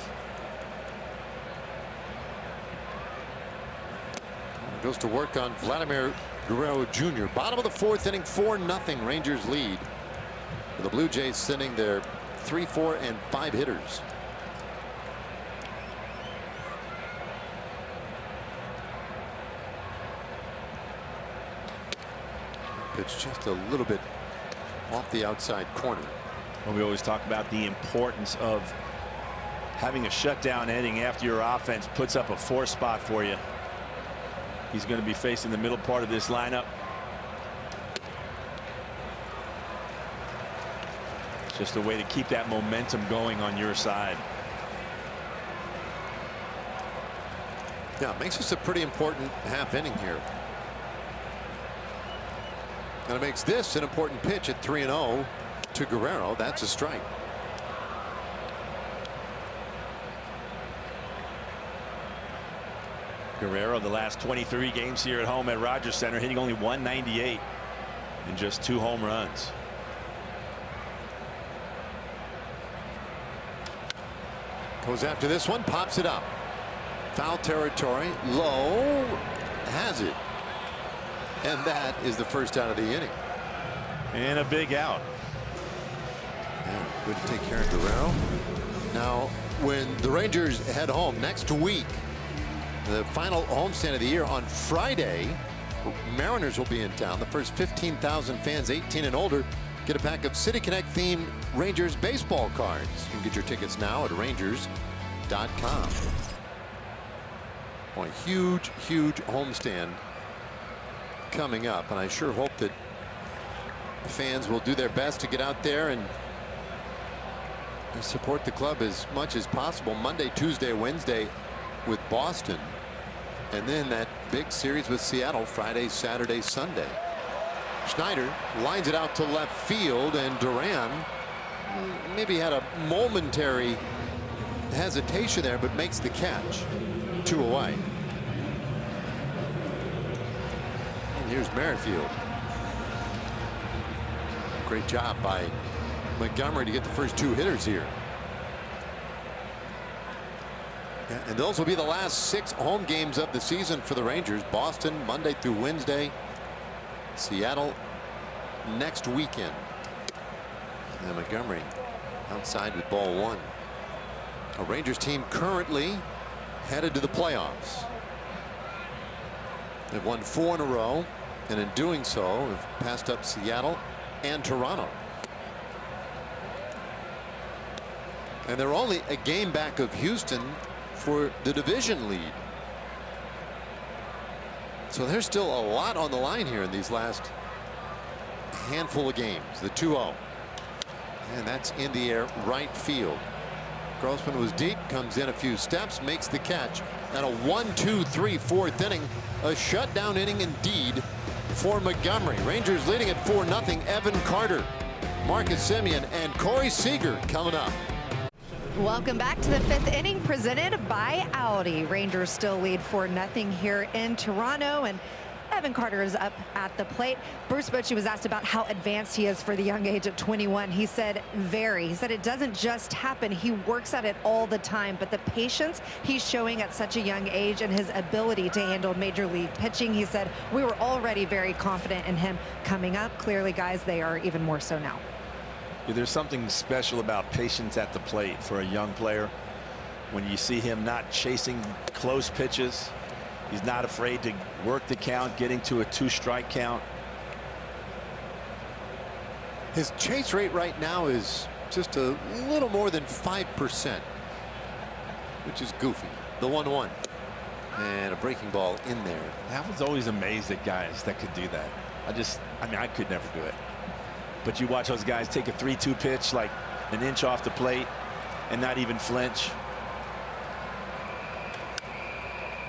Goes to work on Vladimir Guerrero Jr. Bottom of the 4th inning, 4-0 Rangers lead. The Blue Jays sending their 3, 4, and 5 hitters. Pitch just a little bit off the outside corner. Well, we always talk about the importance of having a shutdown inning after your offense puts up a 4 spot for you. He's going to be facing the middle part of this lineup. Just a way to keep that momentum going on your side. Yeah, makes this a pretty important half inning here. And it makes this an important pitch at 3-0 to Guerrero. That's a strike. Guerrero, the last 23 games here at home at Rogers Center, hitting only .198 and just 2 home runs. Goes after this one, pops it up. Foul territory. Low has it. And that is the first out of the inning. And a big out. Yeah, good to take care of Guerrero. Now, when the Rangers head home next week, the final homestand of the year on Friday, Mariners will be in town. The first 15,000 fans 18 and older get a pack of City Connect themed Rangers baseball cards. You can get your tickets now at Rangers.com. Well, a huge homestand coming up, and I sure hope that fans will do their best to get out there and support the club as much as possible. Monday, Tuesday, Wednesday with Boston, and then that big series with Seattle Friday, Saturday, Sunday. Schneider lines it out to left field, and Duran maybe had a momentary hesitation there, but makes the catch. 2 away. And here's Merrifield. Great job by Montgomery to get the first 2 hitters here. Yeah, and those will be the last 6 home games of the season for the Rangers. Boston Monday through Wednesday, Seattle next weekend. And Montgomery outside with ball one. A Rangers team currently headed to the playoffs. They've won 4 in a row, and in doing so have passed up Seattle and Toronto. And they're only a game back of Houston for the division lead. So there's still a lot on the line here in these last handful of games. The 2-0. And that's in the air right field. Grossman was deep, comes in a few steps, makes the catch. And a 1-2-3 fourth inning. A shutdown inning indeed for Montgomery. Rangers leading at 4-0. Evan Carter, Marcus Semien, and Corey Seager coming up. Welcome back to the 5th inning, presented by Audi. Rangers still lead 4-0 here in Toronto, and Evan Carter is up at the plate. Bruce Bochy was asked about how advanced he is for the young age of 21. He said very. He said it doesn't just happen. He works at it all the time, but the patience he's showing at such a young age and his ability to handle major league pitching, he said we were already very confident in him coming up. Clearly, guys, they are even more so now. There's something special about patience at the plate for a young player. When you see him not chasing close pitches, he's not afraid to work the count, getting to a 2-strike count. His chase rate right now is just a little more than 5%, which is goofy. The 1-1 and a breaking ball in there. I was always amazed at guys that could do that. I mean, I could never do it. But you watch those guys take a 3-2 pitch like an inch off the plate and not even flinch.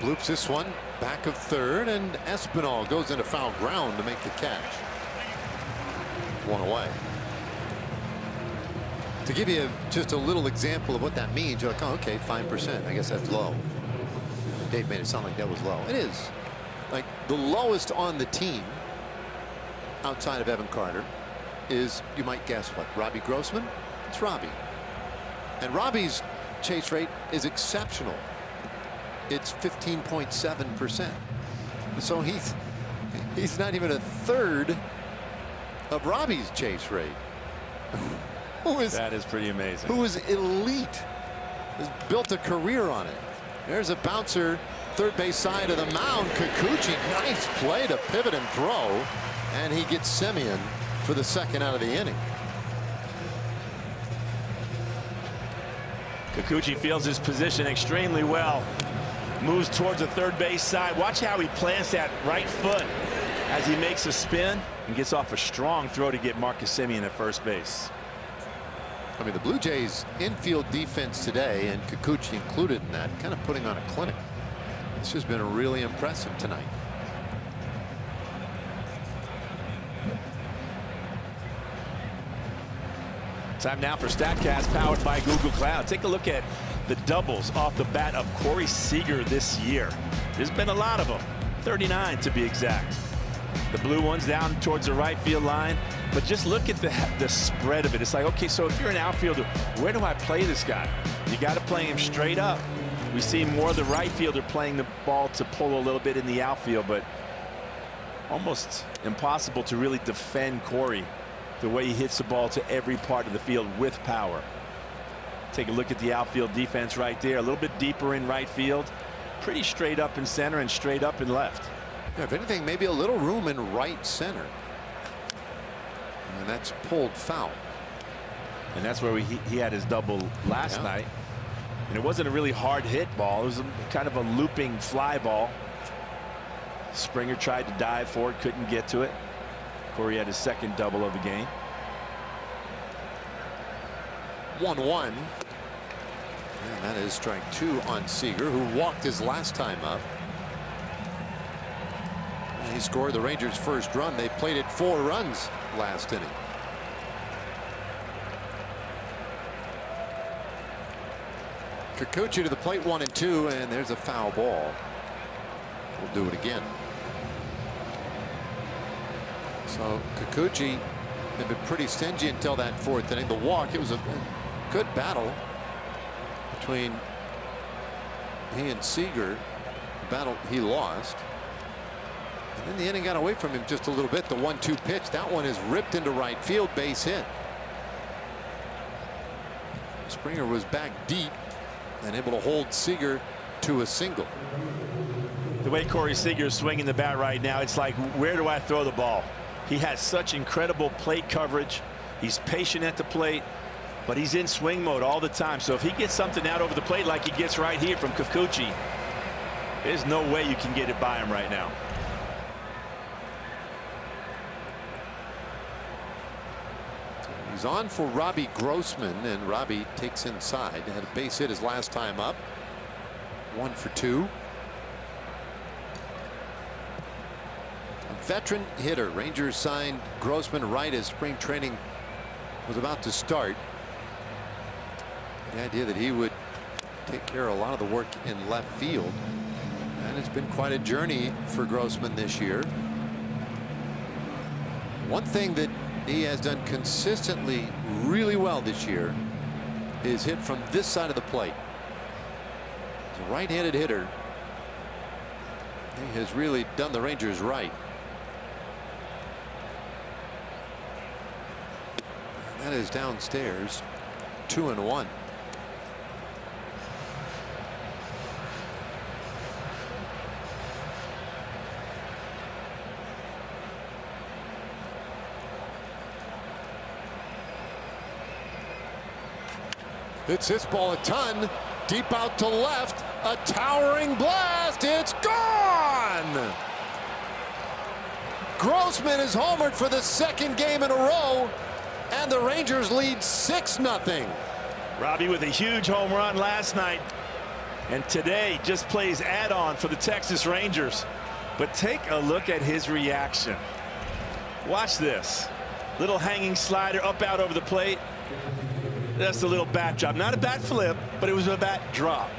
Bloops this one back of third, and Espinal goes into foul ground to make the catch. 1 away. To give you just a little example of what that means, you're like, oh, okay, 5%. I guess that's low. Dave made it sound like that was low. It is. Like the lowest on the team outside of Evan Carter is, you might guess what, Robbie Grossman? It's Robbie. And Robbie's chase rate is exceptional. It's 15.7%. So he's not even a third of Robbie's chase rate. That is pretty amazing. Who is elite, has built a career on it. There's a bouncer, third base side of the mound. Kikuchi, nice play to pivot and throw, and he gets Semien for the second out of the inning. Kikuchi feels his position extremely well. Moves towards the third base side. Watch how he plants that right foot as he makes a spin and gets off a strong throw to get Marcus Semien at first base. I mean, the Blue Jays infield defense today, and Kikuchi included in that, kind of putting on a clinic. This has been really impressive tonight. Time now for StatCast, powered by Google Cloud. Take a look at the doubles off the bat of Corey Seager this year. There's been a lot of them, 39 to be exact. The blue one's down towards the right field line, but just look at the spread of it. It's like, okay, so if you're an outfielder, where do I play this guy? You got to play him straight up. We see more of the right fielder playing the ball to pull a little bit in the outfield, but almost impossible to really defend Corey, the way he hits the ball to every part of the field with power. Take a look at the outfield defense right there, a little bit deeper in right field, pretty straight up in center and straight up in left. Yeah, if anything, maybe a little room in right center. And that's pulled foul. And that's where he had his double last night. And it wasn't a really hard hit ball. It was kind of a looping fly ball. Springer tried to dive for it, couldn't get to it. Corey had his second double of the game. 1-1. And that is strike 2 on Seager, who walked his last time up. And he scored the Rangers' first run. They played it 4 runs last inning. Kikuchi to the plate, 1-2, and there's a foul ball. We'll do it again. So Kikuchi had been pretty stingy until that 4th inning. The walk, it was a good battle between he and Seager. The battle he lost. And then the inning got away from him just a little bit. The 1-2 pitch, that one is ripped into right field, base hit. Springer was back deep and able to hold Seager to a single. The way Corey Seager is swinging the bat right now, it's like, where do I throw the ball? He has such incredible plate coverage. He's patient at the plate, but he's in swing mode all the time. So if he gets something out over the plate like he gets right here from Kikuchi, there's no way you can get it by him right now. He's on for Robbie Grossman, and Robbie takes inside. Had a base hit his last time up. 1 for 2. A veteran hitter. Rangers signed Grossman right as spring training was about to start. The idea that he would take care of a lot of the work in left field. And it's been quite a journey for Grossman this year. One thing that he has done consistently really well this year is hit from this side of the plate. He's a right-handed hitter. He has really done the Rangers right. And that is downstairs. 2-1. Hits this ball a ton, deep out to left, a towering blast, it's gone! Grossman is homered for the second game in a row, and the Rangers lead 6-0. Robbie with a huge home run last night, and today just plays add-on for the Texas Rangers. But take a look at his reaction. Watch this. Little hanging slider up out over the plate. That's a little bat drop. Not a bat flip, but it was a bat drop.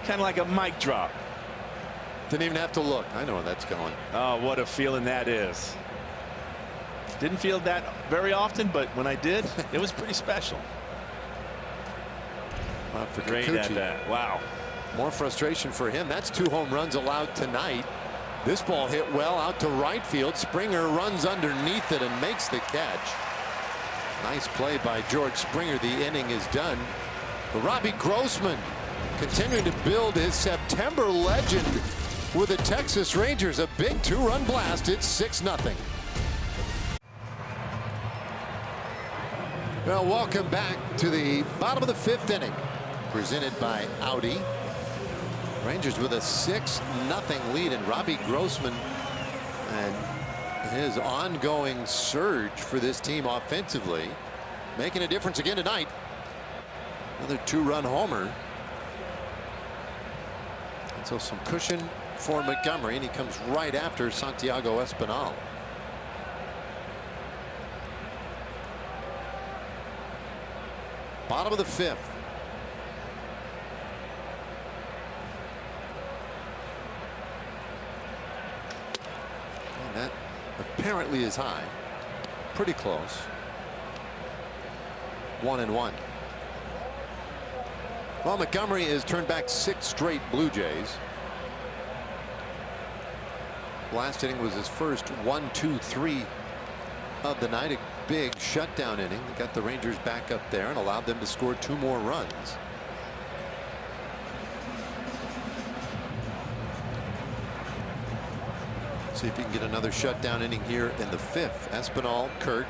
Kind of like a mic drop. Didn't even have to look. I know where that's going. Oh, what a feeling that is. Didn't feel that very often, but when I did, it was pretty special. Wow, for Great Kikuchi. at that. Wow. More frustration for him. That's 2 home runs allowed tonight. This ball hit well out to right field. Springer runs underneath it and makes the catch. Nice play by George Springer. The inning is done. But Robbie Grossman continuing to build his September legend with the Texas Rangers. A big 2-run blast. It's 6-0. Well, welcome back to the bottom of the 5th inning. Presented by Audi. Rangers with a 6-0 lead, and Robbie Grossman and his ongoing surge for this team offensively making a difference again tonight. Another 2-run homer. And so some cushion for Montgomery, and he comes right after Santiago Espinal. Bottom of the 5th. And that apparently is high. Pretty close. 1-1. Well, Montgomery has turned back 6 straight Blue Jays. Last inning was his first 1-2-3 of the night. A big shutdown inning that got the Rangers back up there and allowed them to score 2 more runs. See if you can get another shutdown inning here in the 5th. Espinal, Kirk,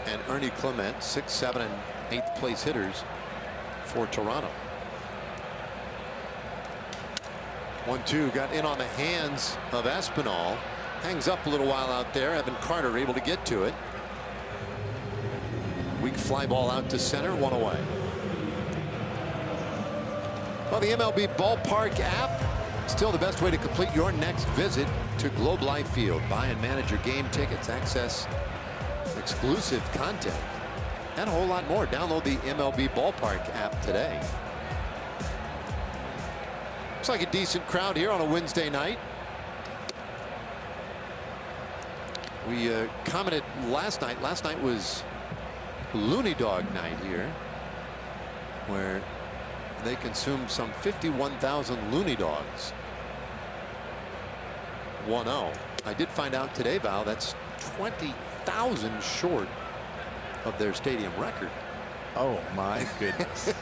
and Ernie Clement, 6th, 7th, and 8th place hitters for Toronto. 1-2 got in on the hands of Espinal. Hangs up a little while out there. Evan Carter able to get to it. Weak fly ball out to center, 1 away. Well, the MLB Ballpark app, still the best way to complete your next visit to Globe Life Field. Buy and manage your game tickets, access exclusive content, and a whole lot more. Download the MLB Ballpark app today. Looks like a decent crowd here on a Wednesday night. We commented last night. Last night was Looney Dog night here, where they consumed some 51,000 Looney Dogs. 1-0. I did find out today, Val, that's 20,000 short of their stadium record. Oh my goodness.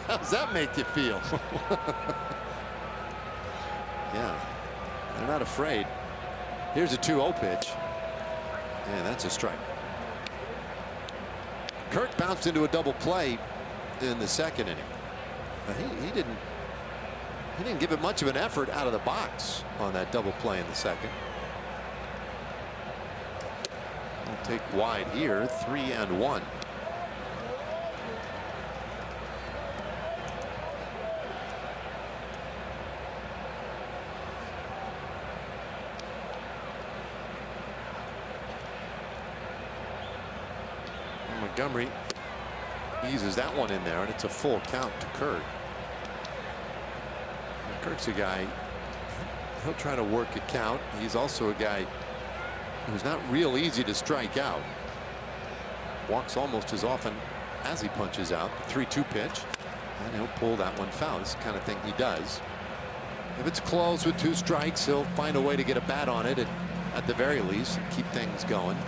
How does that make you feel? Yeah, they're not afraid. Here's a 2-0 pitch. And that's a strike. Kirk bounced into a double play in the second inning. But he didn't give it much of an effort out of the box on that double play in the second. We'll take wide here, 3-1. Montgomery eases that one in there, and it's a full count to Kirk. And Kirk's a guy, he'll try to work a count. He's also a guy who's not real easy to strike out. Walks almost as often as he punches out. The 3-2 pitch, and he'll pull that one foul. This is the kind of thing he does. If it's close with 2 strikes, he'll find a way to get a bat on it at the very least and keep things going.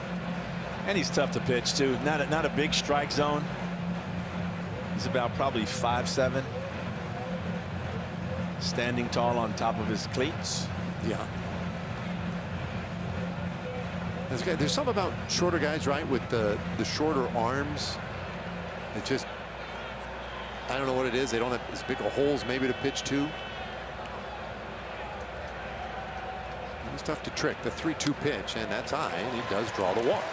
And he's tough to pitch too. Not a big strike zone. He's about probably 5'7", standing tall on top of his cleats. Yeah. There's something about shorter guys, right, with the shorter arms. It just, I don't know what it is. They don't have as big of holes maybe to pitch to. It's tough to trick. The 3-2 pitch, and that's high, and he does draw the walk.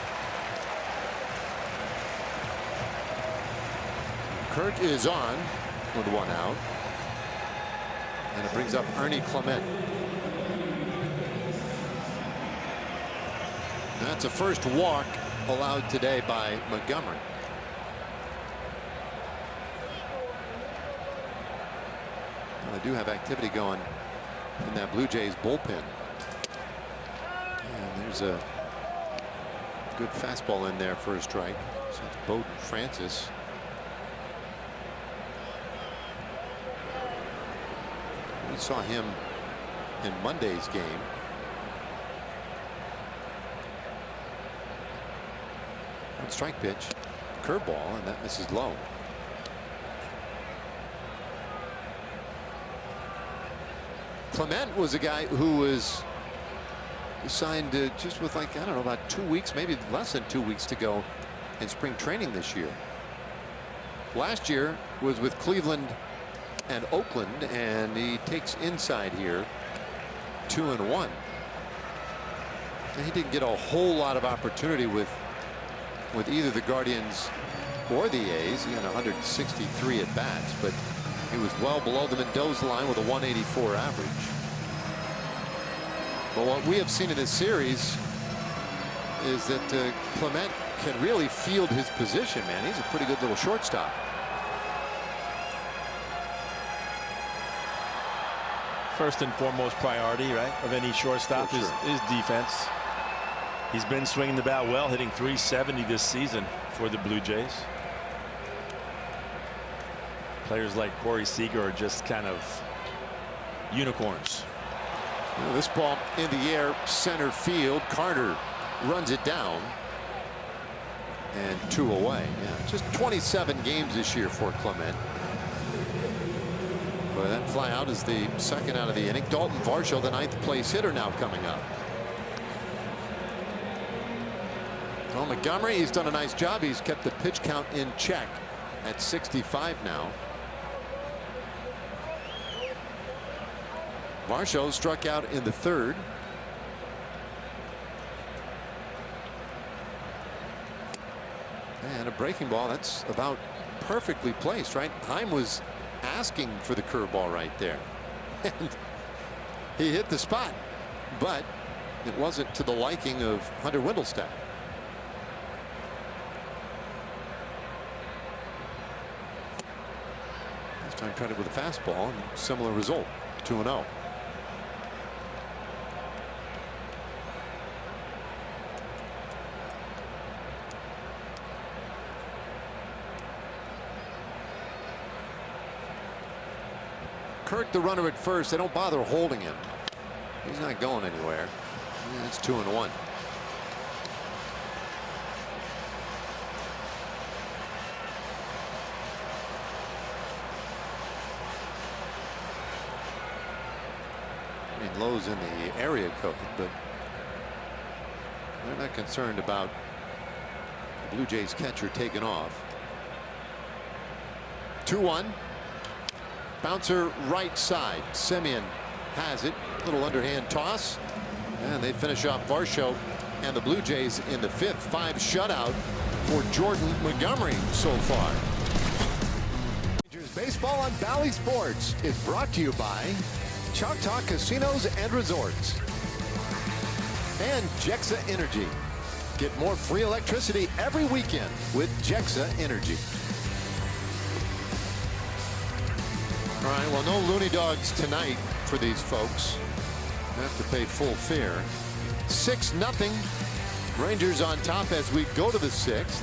Kirk is on with 1 out, and it brings up Ernie Clement. That's a first walk allowed today by Montgomery. Well, they do have activity going in that Blue Jays bullpen. And there's a good fastball in there for a strike. So it's Bowden Francis. We saw him in Monday's game. One strike pitch, curveball, and that misses low. Clement was a guy who was signed just with, like, I don't know, about 2 weeks, maybe less than 2 weeks to go in spring training this year. Last year was with Cleveland and Oakland, and he takes inside here, 2-1. And he didn't get a whole lot of opportunity with either the Guardians or the A's. He had 163 at bats, but he was well below the Mendoza line with a 184 average. But what we have seen in this series is that Clement can really field his position, man. He's a pretty good little shortstop. First and foremost priority, right, of any shortstop is defense. He's been swinging the bat well, hitting .370 this season for the Blue Jays. Players like Corey Seager are just kind of unicorns. Well, this ball in the air, center field. Carter runs it down, and 2 away. Yeah, just 27 games this year for Clement. But that fly out is the second out of the inning. Dalton Varsho, the 9th place hitter, now coming up. Well, Montgomery, he's done a nice job. He's kept the pitch count in check at 65 now. Varsho struck out in the 3rd. And a breaking ball that's about perfectly placed, right? Heim was asking for the curveball right there, and he hit the spot, but it wasn't to the liking of Hunter Wendelstedt. This time tried it with a fastball, and similar result, 2-0. Kirk, the runner at first. They don't bother holding him. He's not going anywhere. Yeah, it's 2-1. I mean, Lowe's in the area code, but they're not concerned about the Blue Jays catcher taking off. 2-1. Bouncer right side. Semien has it. Little underhand toss. And they finish off Varsho and the Blue Jays in the 5th. 5 shutout for Jordan Montgomery so far. Rangers baseball on Bally Sports is brought to you by Choctaw Casinos and Resorts and Jexa Energy. Get more free electricity every weekend with Jexa Energy. All right, well, no Looney Dogs tonight for these folks. They have to pay full fare. 6-0. Rangers on top as we go to the 6th.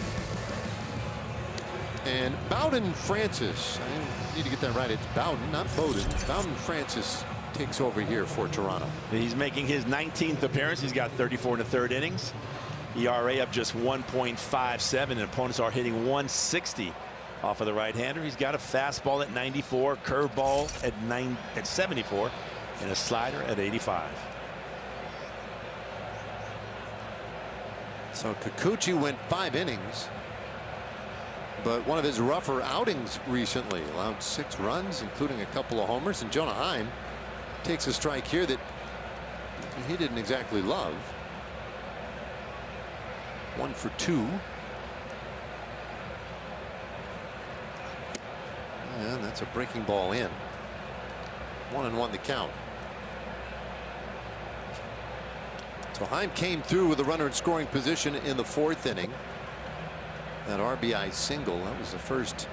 And Bowden Francis, I need to get that right. It's Bowden, not Bowden. Bowden Francis takes over here for Toronto. He's making his 19th appearance. He's got 34 1/3 innings. ERA up just 1.57, and opponents are hitting 160 off of the right-hander. He's got a fastball at 94, curveball at 74, and a slider at 85. So Kikuchi went 5 innings, but one of his rougher outings recently. Allowed 6 runs, including a couple of homers, and Jonah Heim takes a strike here that he didn't exactly love. 1 for 2. And that's a breaking ball in. 1-1 the count. So Heim came through with a runner in scoring position in the 4th inning. That RBI single, that was the first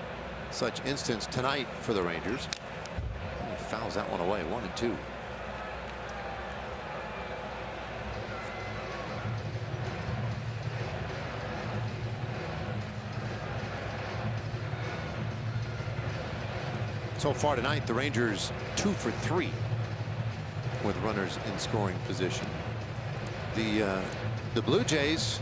such instance tonight for the Rangers. He fouls that one away. 1-2. So far tonight, the Rangers 2 for 3 with runners in scoring position. The Blue Jays,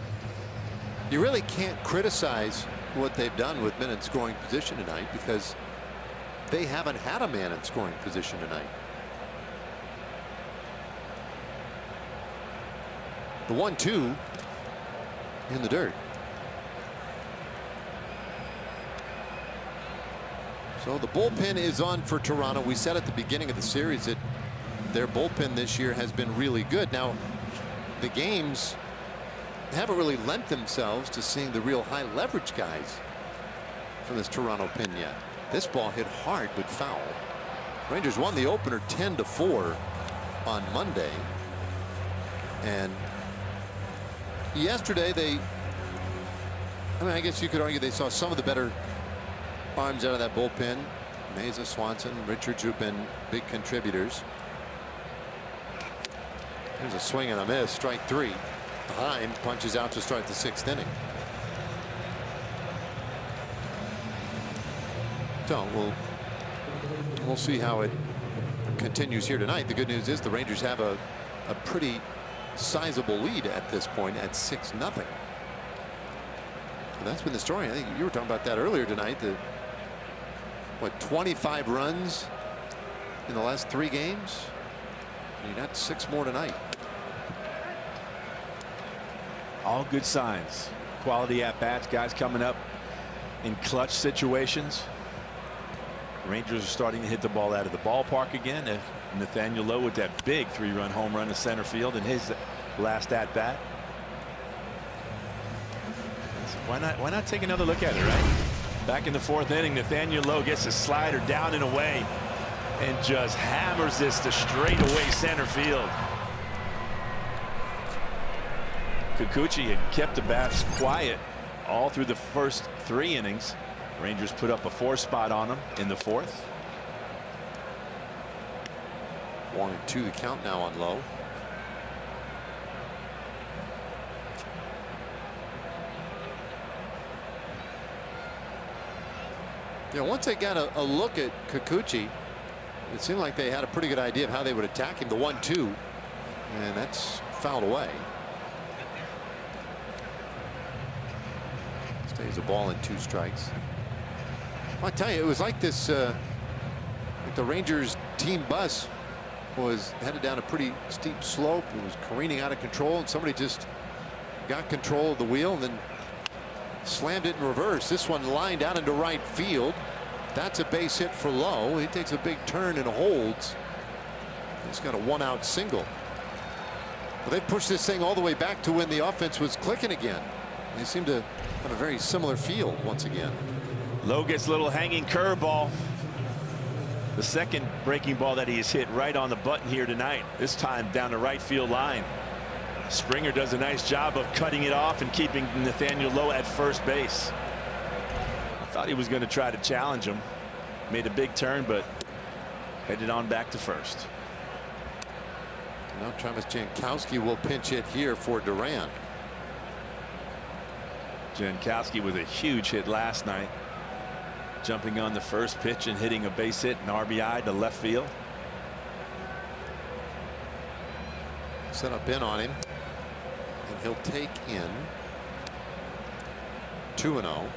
you really can't criticize what they've done with men in scoring position tonight because they haven't had a man in scoring position tonight. The 1-2 in the dirt. So the bullpen is on for Toronto. We said at the beginning of the series that their bullpen this year has been really good. Now, the games haven't really lent themselves to seeing the real high leverage guys from this Toronto pen yet. This ball hit hard but foul. Rangers won the opener 10-4 on Monday. And yesterday I guess you could argue they saw some of the better arms out of that bullpen. Meza, Swanson, Richards, who've been big contributors. There's a swing and a miss. Strike 3. Heim punches out to start the 6th inning. So we'll see how it continues here tonight. The good news is the Rangers have a pretty sizable lead at this point at 6-0. And that's been the story. I think you were talking about that earlier tonight. What, 25 runs in the last 3 games? And you got 6 more tonight. All good signs. Quality at bats, guys coming up in clutch situations. Rangers are starting to hit the ball out of the ballpark again. Nathaniel Lowe with that big 3-run home run to center field in his last at bat. Why not take another look at it, right? Back in the 4th inning, Nathaniel Lowe gets a slider down and away and just hammers this to straightaway center field. Kikuchi had kept the bats quiet all through the first 3 innings. Rangers put up a 4 spot on him in the 4th. 1-2 the count now on Lowe. Once they got a look at Kikuchi, it seemed like they had a pretty good idea of how they would attack him. The 1-2, and that's fouled away. Stays a ball and 2 strikes. I tell you, it was like this. Like the Rangers team bus was headed down a pretty steep slope. It was careening out of control, and somebody just got control of the wheel and then slammed it in reverse. This one lined out into right field. That's a base hit for Lowe. He takes a big turn and holds. He's got a 1-out single. Well, they pushed this thing all the way back to when the offense was clicking again. They seem to have a very similar feel once again. Lowe gets a little hanging curveball. The second breaking ball that he's hit right on the button here tonight. This time down the right field line. Springer does a nice job of cutting it off and keeping Nathaniel Lowe at first base. I thought he was going to try to challenge him. Made a big turn, but headed on back to first. Now Travis Jankowski will pinch hit here for Duran. Jankowski with a huge hit last night, jumping on the first pitch and hitting a base hit and RBI to left field. Set up in on him, and he'll take in 2-0.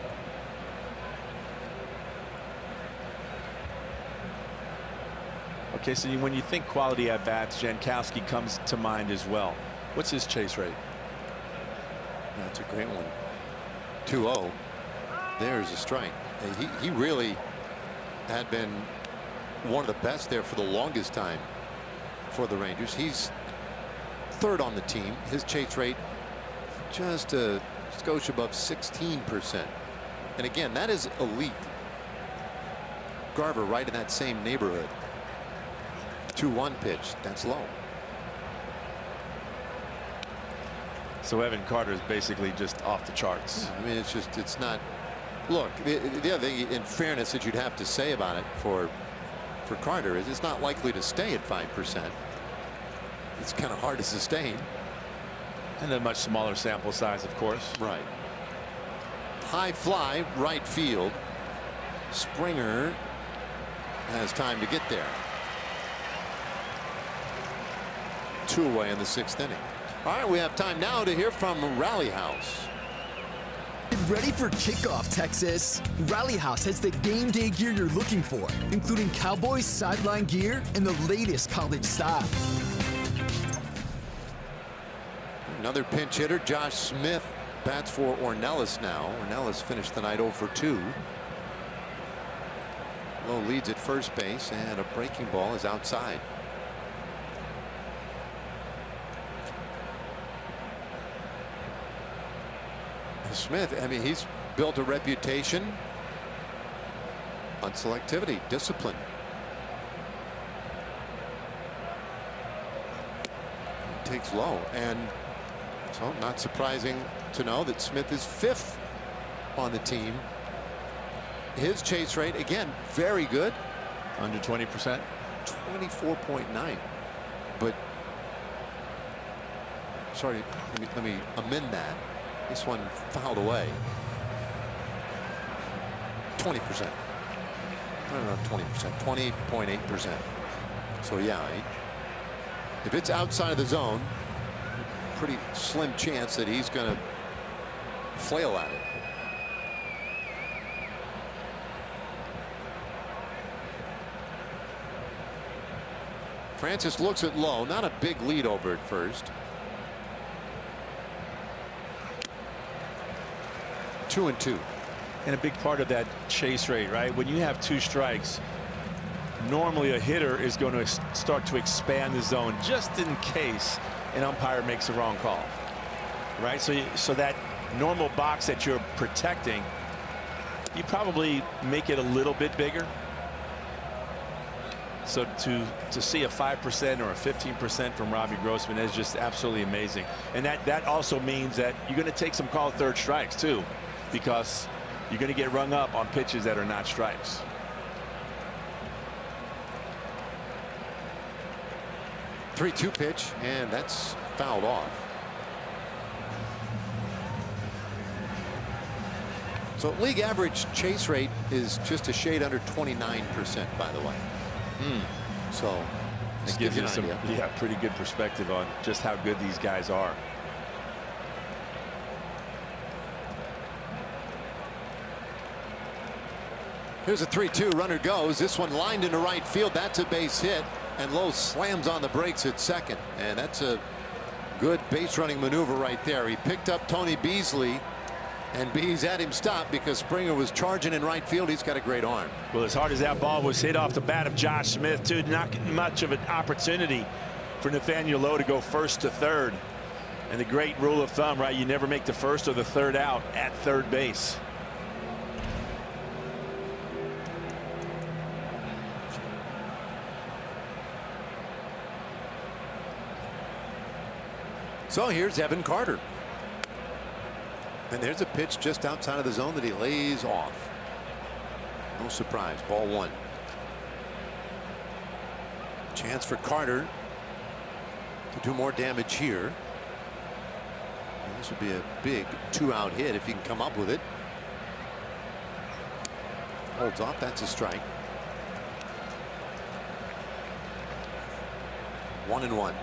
Okay, so when you think quality at bats, Jankowski comes to mind as well. What's his chase rate? That's a great one. 2-0. There's a strike. He really had been one of the best there for the longest time for the Rangers. He's 3rd on the team. His chase rate just a skosh above 16%. And again, that is elite. Garver right in that same neighborhood. 2-1 pitch. That's low. So Evan Carter is basically just off the charts. I mean, it's not. Look, the other thing in fairness that you'd have to say about it for Carter is it's not likely to stay at 5%. It's kind of hard to sustain. And a much smaller sample size, of course. Right. High fly, right field. Springer has time to get there. 2 away in the 6th inning. All right, we have time now to hear from Rally House. Get ready for kickoff, Texas. Rally House has the game day gear you're looking for, including Cowboys sideline gear and the latest college style. Another pinch hitter, Josh Smith, bats for Ornelas now. Ornelas finished the night 0 for 2. Lowe leads at first base, and a breaking ball is outside. Smith, I mean, he's built a reputation on selectivity, discipline. He takes low, and so not surprising to know that Smith is 5th on the team. His chase rate, again, very good. Under 20%. 24.9. But sorry, let me amend that. This one fouled away. 20%. I don't know, 20%, 20.8%. So yeah, if it's outside of the zone, pretty slim chance that he's going to flail at it. Francis looks at Lowe, not a big lead over at first. 2-2. And a big part of that chase rate, right? When you have 2 strikes, normally a hitter is going to start to expand the zone just in case an umpire makes a wrong call, right? So that normal box that you're protecting, you probably make it a little bit bigger. So to see a 5% or a 15% from Robbie Grossman is just absolutely amazing. And that also means that you're going to take some called 3rd strikes too, because you're going to get rung up on pitches that are not strikes. Three-2 pitch, and that's fouled off. So league average chase rate is just a shade under 29%, by the way. So It gives you some pretty good perspective on just how good these guys are. Here's a 3-2. Runner goes. This one lined into right field. That's a base hit. And Lowe slams on the brakes at second. And that's a good base running maneuver right there. He picked up Tony Beasley. And Bees had him stop because Springer was charging in right field. He's got a great arm. Well, as hard as that ball was hit off the bat of Josh Smith, too, not much of an opportunity for Nathaniel Lowe to go first to third. And the great rule of thumb, right? You never make the first or the third out at third base. So here's Evan Carter. And there's a pitch just outside of the zone that he lays off. No surprise. Ball one. Chance for Carter to do more damage here. And this would be a big 2-out hit if he can come up with it. Holds off. That's a strike. 1-1.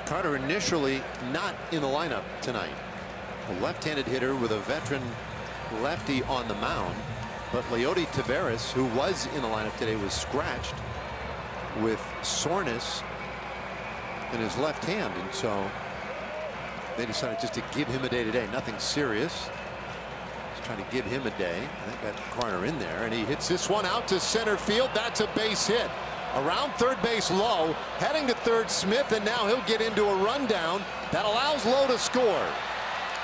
Carter initially not in the lineup tonight. A left-handed hitter with a veteran lefty on the mound. But Leody Taveras, who was in the lineup today, was scratched with soreness in his left hand. And so they decided just to give him a day today. Nothing serious. Just trying to give him a day. And they got Carter in there. And he hits this one out to center field. That's a base hit. Around third base Lowe, heading to third Smith, and now he'll get into a rundown that allows Lowe to score.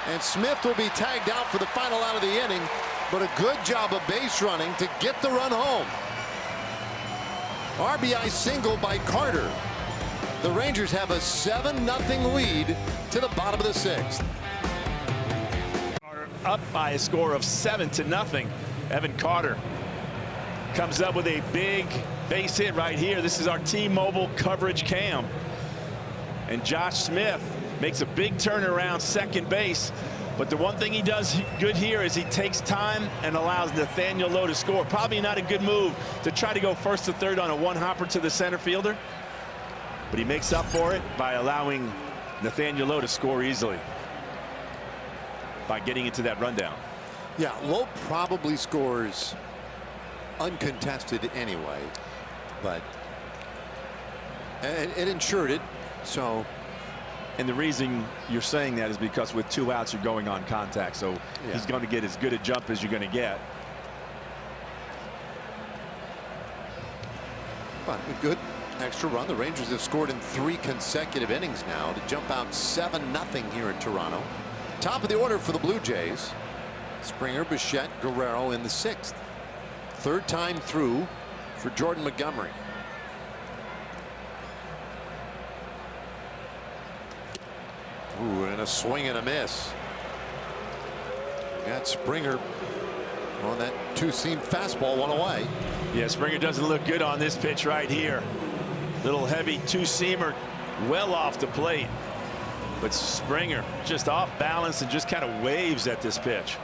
And Smith will be tagged out for the final out of the inning, but a good job of base running to get the run home. RBI single by Carter. The Rangers have a 7-0 lead to the bottom of the sixth. Up by a score of 7-0. Evan Carter comes up with a big base hit right here. This is our T-Mobile coverage cam. And Josh Smith makes a big turnaround second base. But the one thing he does good here is he takes time and allows Nathaniel Lowe to score. Probably not a good move to try to go first to third on a one-hopper to the center fielder. But he makes up for it by allowing Nathaniel Lowe to score easily by getting into that rundown. Yeah, Lowe probably scores uncontested anyway, but it ensured it. So, and the reason you're saying that is because with 2 outs you're going on contact, so yeah, he's going to get as good a jump as you're going to get. But a good extra run. The Rangers have scored in 3 consecutive innings now to jump out 7-0 here in Toronto. Top of the order for the Blue Jays. Springer, Bichette, Guerrero in the 6th. Third time through for Jordan Montgomery. Ooh, and a swing and a miss. Got Springer on that 2-seam fastball, one away. Yeah, Springer doesn't look good on this pitch right here. Little heavy 2-seamer well off the plate. But Springer just off balance and just kind of waves at this pitch.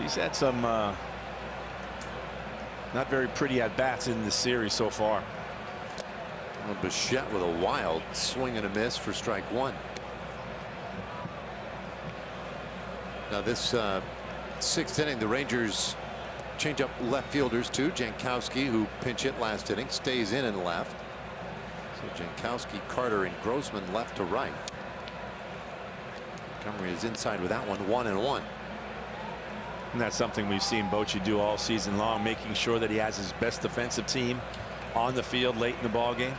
He's had some not very pretty at-bats in this series so far. Well, Bichette with a wild swing and a miss for strike one. Now this 6th inning, the Rangers change up left fielders too. Jankowski, who pinch hit last inning, stays in left. So Jankowski, Carter, and Grossman left to right. Montgomery is inside with that one, 1-1. And that's something we've seen Bochy do all season long, making sure that he has his best defensive team on the field late in the ball game.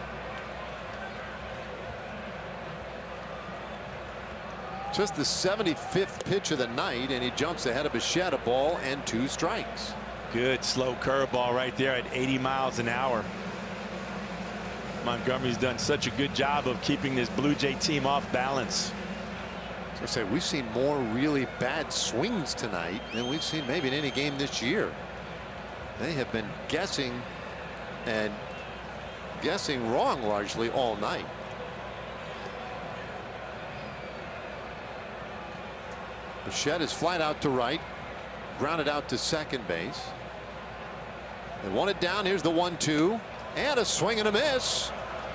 Just the 75th pitch of the night, and he jumps ahead of Bichette, a ball and 2 strikes. Good slow curveball right there at 80 miles an hour. Montgomery's done such a good job of keeping this Blue Jay team off balance. I say we've seen more really bad swings tonight than we've seen maybe in any game this year. They have been guessing and guessing wrong largely all night. Bichette is flat out to right, grounded out to second base. They want it down. Here's the 1-2 and a swing and a miss.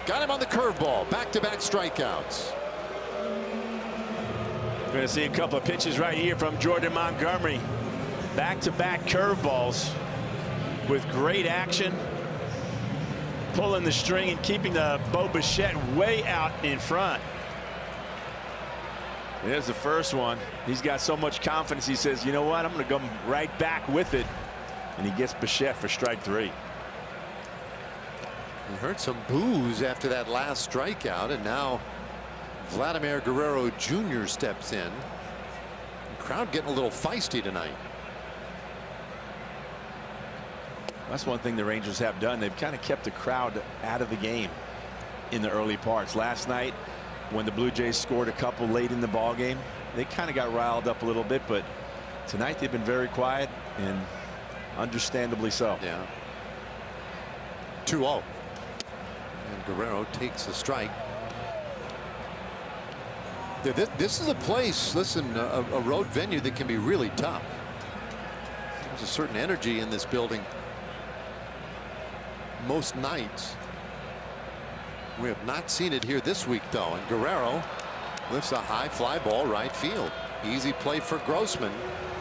Got him on the curveball. Back-to-back strikeouts. We're going to see a couple of pitches right here from Jordan Montgomery. Back-to-back curveballs with great action. Pulling the string and keeping the Bo Bichette way out in front. There's the first one. He's got so much confidence. He says, you know what, I'm going to go right back with it. And he gets Bichette for strike 3. We heard some boos after that last strikeout, and now Vladimir Guerrero Jr. steps in. The crowd getting a little feisty tonight. That's one thing the Rangers have done. They've kind of kept the crowd out of the game in the early parts. Last night, when the Blue Jays scored a couple late in the ball game, they kind of got riled up a little bit, but tonight they've been very quiet, and understandably so. Yeah. 2-0. And Guerrero takes a strike. This is a place, listen, a road venue that can be really tough. There's a certain energy in this building most nights. We have not seen it here this week, though, and Guerrero lifts a high fly ball right field. Easy play for Grossman,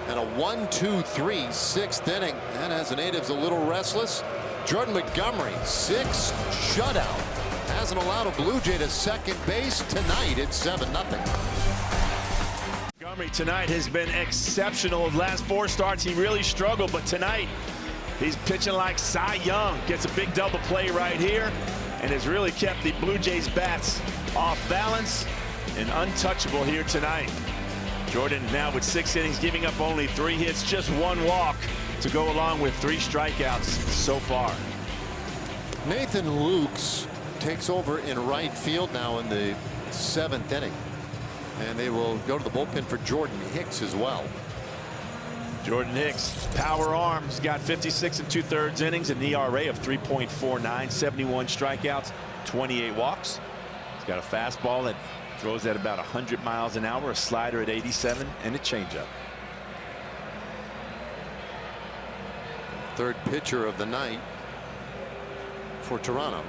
and a 1-2-3 6th inning. And as the natives a little restless, Jordan Montgomery, 6th shutout, hasn't allowed a Blue Jay to second base. Tonight it's 7-0. Montgomery tonight has been exceptional. The last 4 starts he really struggled, but tonight he's pitching like Cy Young. Gets a big double play right here and has really kept the Blue Jays bats off balance and untouchable here tonight. Jordan now with 6 innings, giving up only 3 hits, just 1 walk to go along with 3 strikeouts so far. Nathan Lukes takes over in right field now in the 7th inning, and they will go to the bullpen for Jordan Hicks as well. Jordan Hicks, power arms, got 56 2/3 innings, an ERA of 3.49, 71 strikeouts, 28 walks. He's got a fastball that throws at about 100 miles an hour, a slider at 87, and a changeup. Third pitcher of the night for Toronto.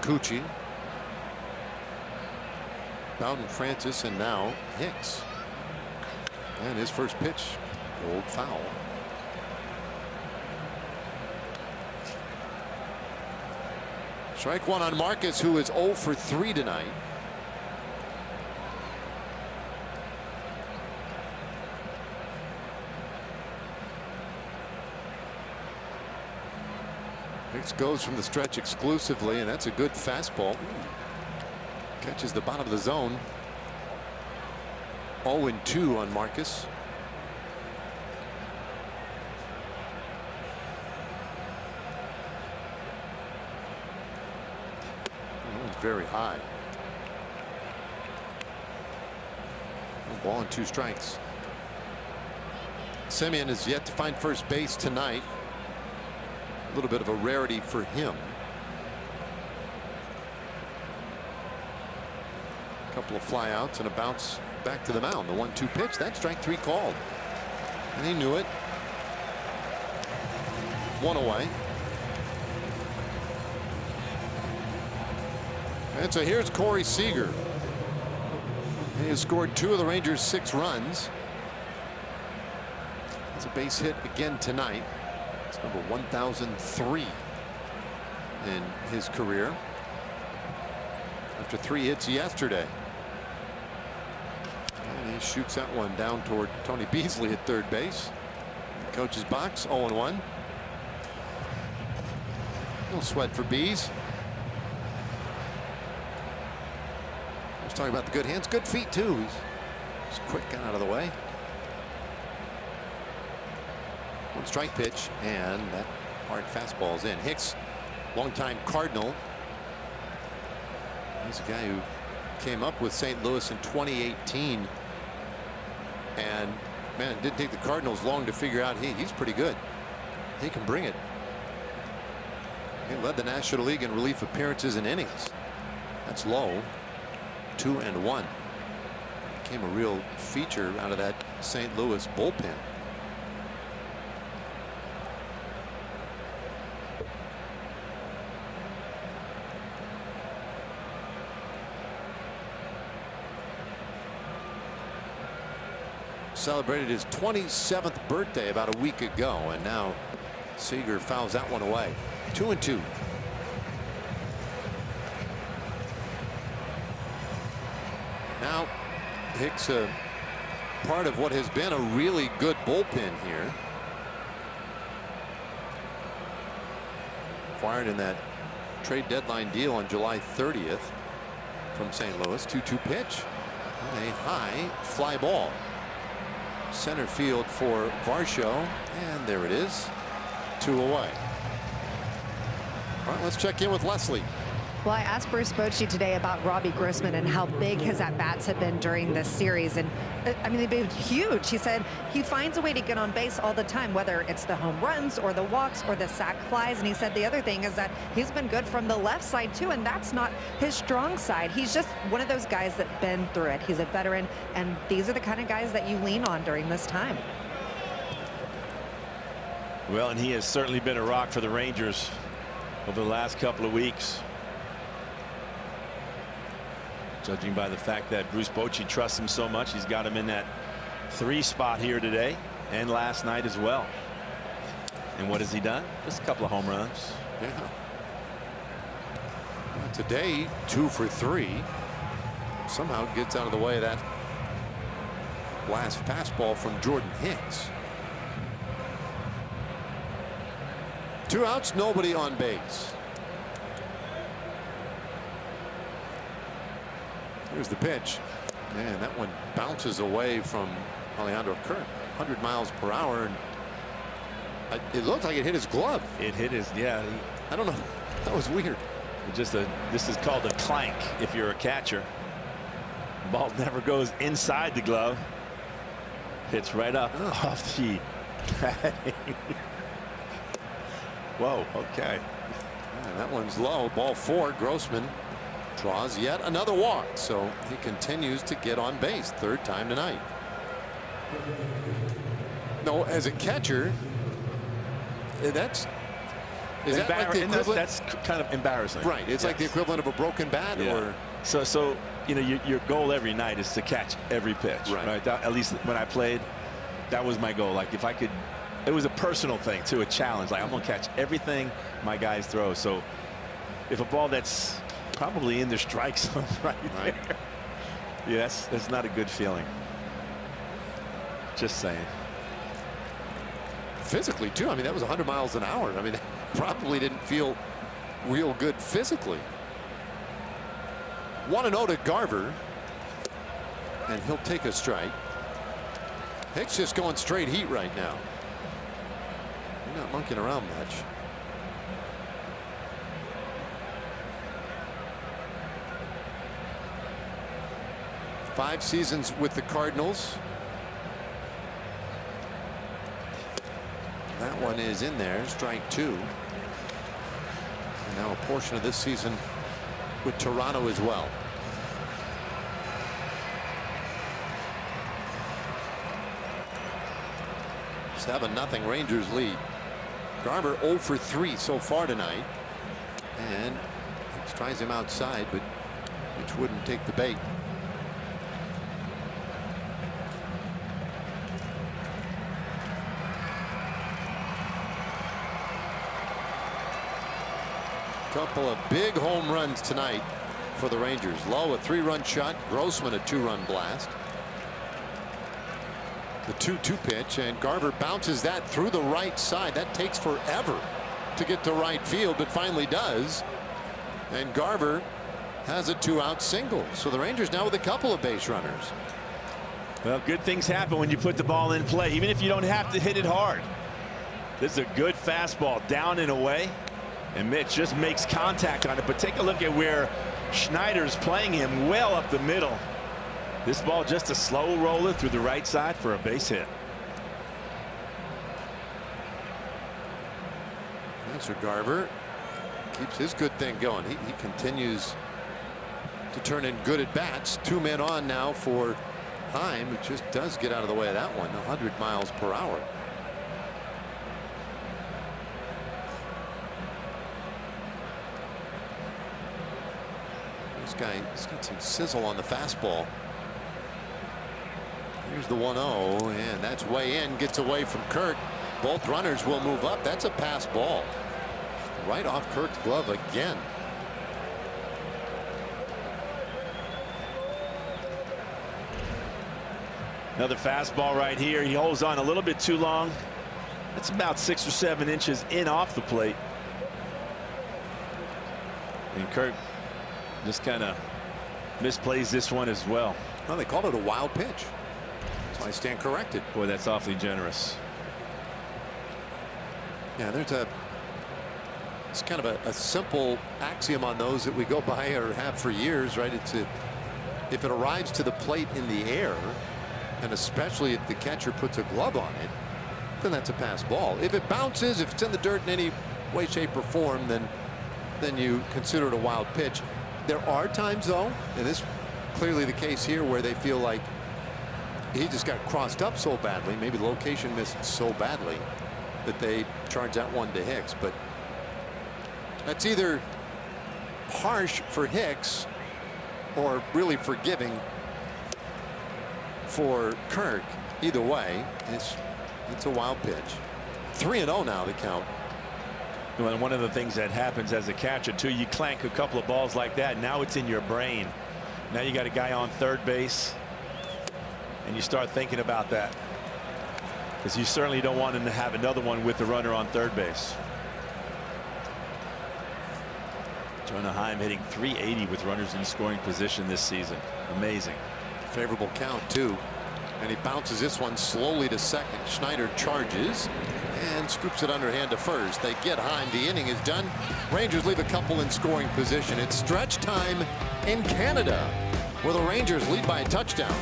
Kikuchi, Bowden Francis, and now Hicks. And his first pitch, old foul. Strike 1 on Marcus, who is 0 for 3 tonight. Hicks goes from the stretch exclusively, and that's a good fastball. Catches the bottom of the zone. 0-2 on Marcus. Very high. 1 ball and 2 strikes. Semien is yet to find first base tonight. A little bit of a rarity for him. A couple of flyouts and a bounce back to the mound. The 1-2 pitch, that strike 3 called, and he knew it. 1 away. And so here's Corey Seager. He has scored 2 of the Rangers' 6 runs. It's a base hit again tonight. It's number 1003 in his career, after 3 hits yesterday. And he shoots that one down toward Tony Beasley at third base. Coach's box, 0-1. No sweat for Bees. Talking about the good hands, good feet too. He's quick, got out of the way. 1 strike pitch, and that hard fastball's in. Hicks, longtime Cardinal. He's a guy who came up with St. Louis in 2018, and man, it didn't take the Cardinals long to figure out he's pretty good. He can bring it. He led the National League in relief appearances and innings. That's low. 2-1. became a real feature out of that St. Louis bullpen. Celebrated his 27th birthday about a week ago, and now Seager fouls that one away. 2-2. Now Hicks, part of what has been a really good bullpen here. Acquired in that trade deadline deal on July 30th from St. Louis. 2-2 pitch. A high fly ball. Center field for Varsho, and there it is. 2 away. All right, let's check in with Leslie. Well, I asked Bruce Bochy today about Robbie Grossman and how big his at-bats have been during this series. And I mean, they've been huge. He said he finds a way to get on base all the time, whether it's the home runs or the walks or the sac flies. And he said the other thing is that he's been good from the left side, too, and that's not his strong side. He's just one of those guys that's been through it. He's a veteran, and these are the kind of guys that you lean on during this time. Well, and he has certainly been a rock for the Rangers over the last couple of weeks. Judging by the fact that Bruce Bochy trusts him so much, he's got him in that 3 spot here today and last night as well. And what has he done? Just a couple of home runs. Yeah. Well, today, 2 for 3. Somehow gets out of the way of that last fastball from Jordan Hicks. 2 outs, nobody on base. Here's the pitch, and that one bounces away from Alejandro Kirk. 100 miles per hour, and it looked like it hit his glove. It hit his, yeah. I don't know. That was weird. This is called a clank if you're a catcher. Ball never goes inside the glove. Hits right up off the Whoa, okay. Yeah, that one's low. Ball 4. Grossman draws yet another walk, so he continues to get on base. 3rd time tonight. No, as a catcher, is that like the equivalent? That's kind of embarrassing. Right. It's like the equivalent of a broken bat, or so you know, your goal every night is to catch every pitch. Right. At least when I played, that was my goal. Like if I could, it was a personal thing too, a challenge. Like I'm gonna catch everything my guys throw. So if a ball that's probably in the strike zone right there. Yes, that's not a good feeling. Just saying. Physically too. I mean, that was 100 miles an hour. I mean, that probably didn't feel real good physically. 1-0 to Garver, and he'll take a strike. Hicks just going straight heat right now. He's not monkeying around much. Five seasons with the Cardinals. That one is in there. Strike 2. And now a portion of this season with Toronto as well. It's 7-0 Rangers lead. Garver 0 for 3 so far tonight. And he tries him outside, but which wouldn't take the bait. Couple of big home runs tonight for the Rangers. Lowe, a 3-run shot. Grossman, a 2-run blast. The 2-2 pitch, and Garver bounces that through the right side. That takes forever to get to right field, but finally does. And Garver has a 2-out single. So the Rangers now with a couple of base runners. Well, good things happen when you put the ball in play, even if you don't have to hit it hard. This is a good fastball down and away. And Mitch just makes contact on it, but take a look at where Schneider's playing him well up the middle. This ball just a slow roller through the right side for a base hit. That's where Garver keeps his good thing going. He continues to turn in good at bats. 2 men on now for Heim just does get out of the way of that one. 100 miles per hour. This guy's got some sizzle on the fastball. Here's the 1-0, and that's way in. Gets away from Kirk. Both runners will move up. That's a pass ball. Right off Kirk's glove again. Another fastball right here. He holds on a little bit too long. That's about 6 or 7 inches in off the plate. And Kirk just kind of misplays this one as well. Well, they called it a wild pitch. So I stand corrected. Boy, that's awfully generous. Yeah, it's kind of a simple axiom on those that we go by or have for years, right? If it arrives to the plate in the air, and especially if the catcher puts a glove on it, then that's a pass ball. If it bounces, if it's in the dirt in any way, shape, or form, then you consider it a wild pitch. There are times, though, and this is clearly the case here, where they feel like he just got crossed up so badly, maybe the location missed so badly, that they charge that one to Hicks. But that's either harsh for Hicks or really forgiving for Kirk. Either way, it's a wild pitch. 3-0 now the count. Well, one of the things that happens as a catcher too, you clank a couple of balls like that, now it's in your brain. Now you got a guy on third base and you start thinking about that, because you certainly don't want him to have another one with the runner on third base. Jonah Heim hitting .380 with runners in scoring position this season. Amazing. Favorable count too, and he bounces this one slowly to second. Schneider charges and scoops it underhand to first. They get Heim. The inning is done. Rangers leave a couple in scoring position. It's stretch time in Canada, where the Rangers lead by a touchdown.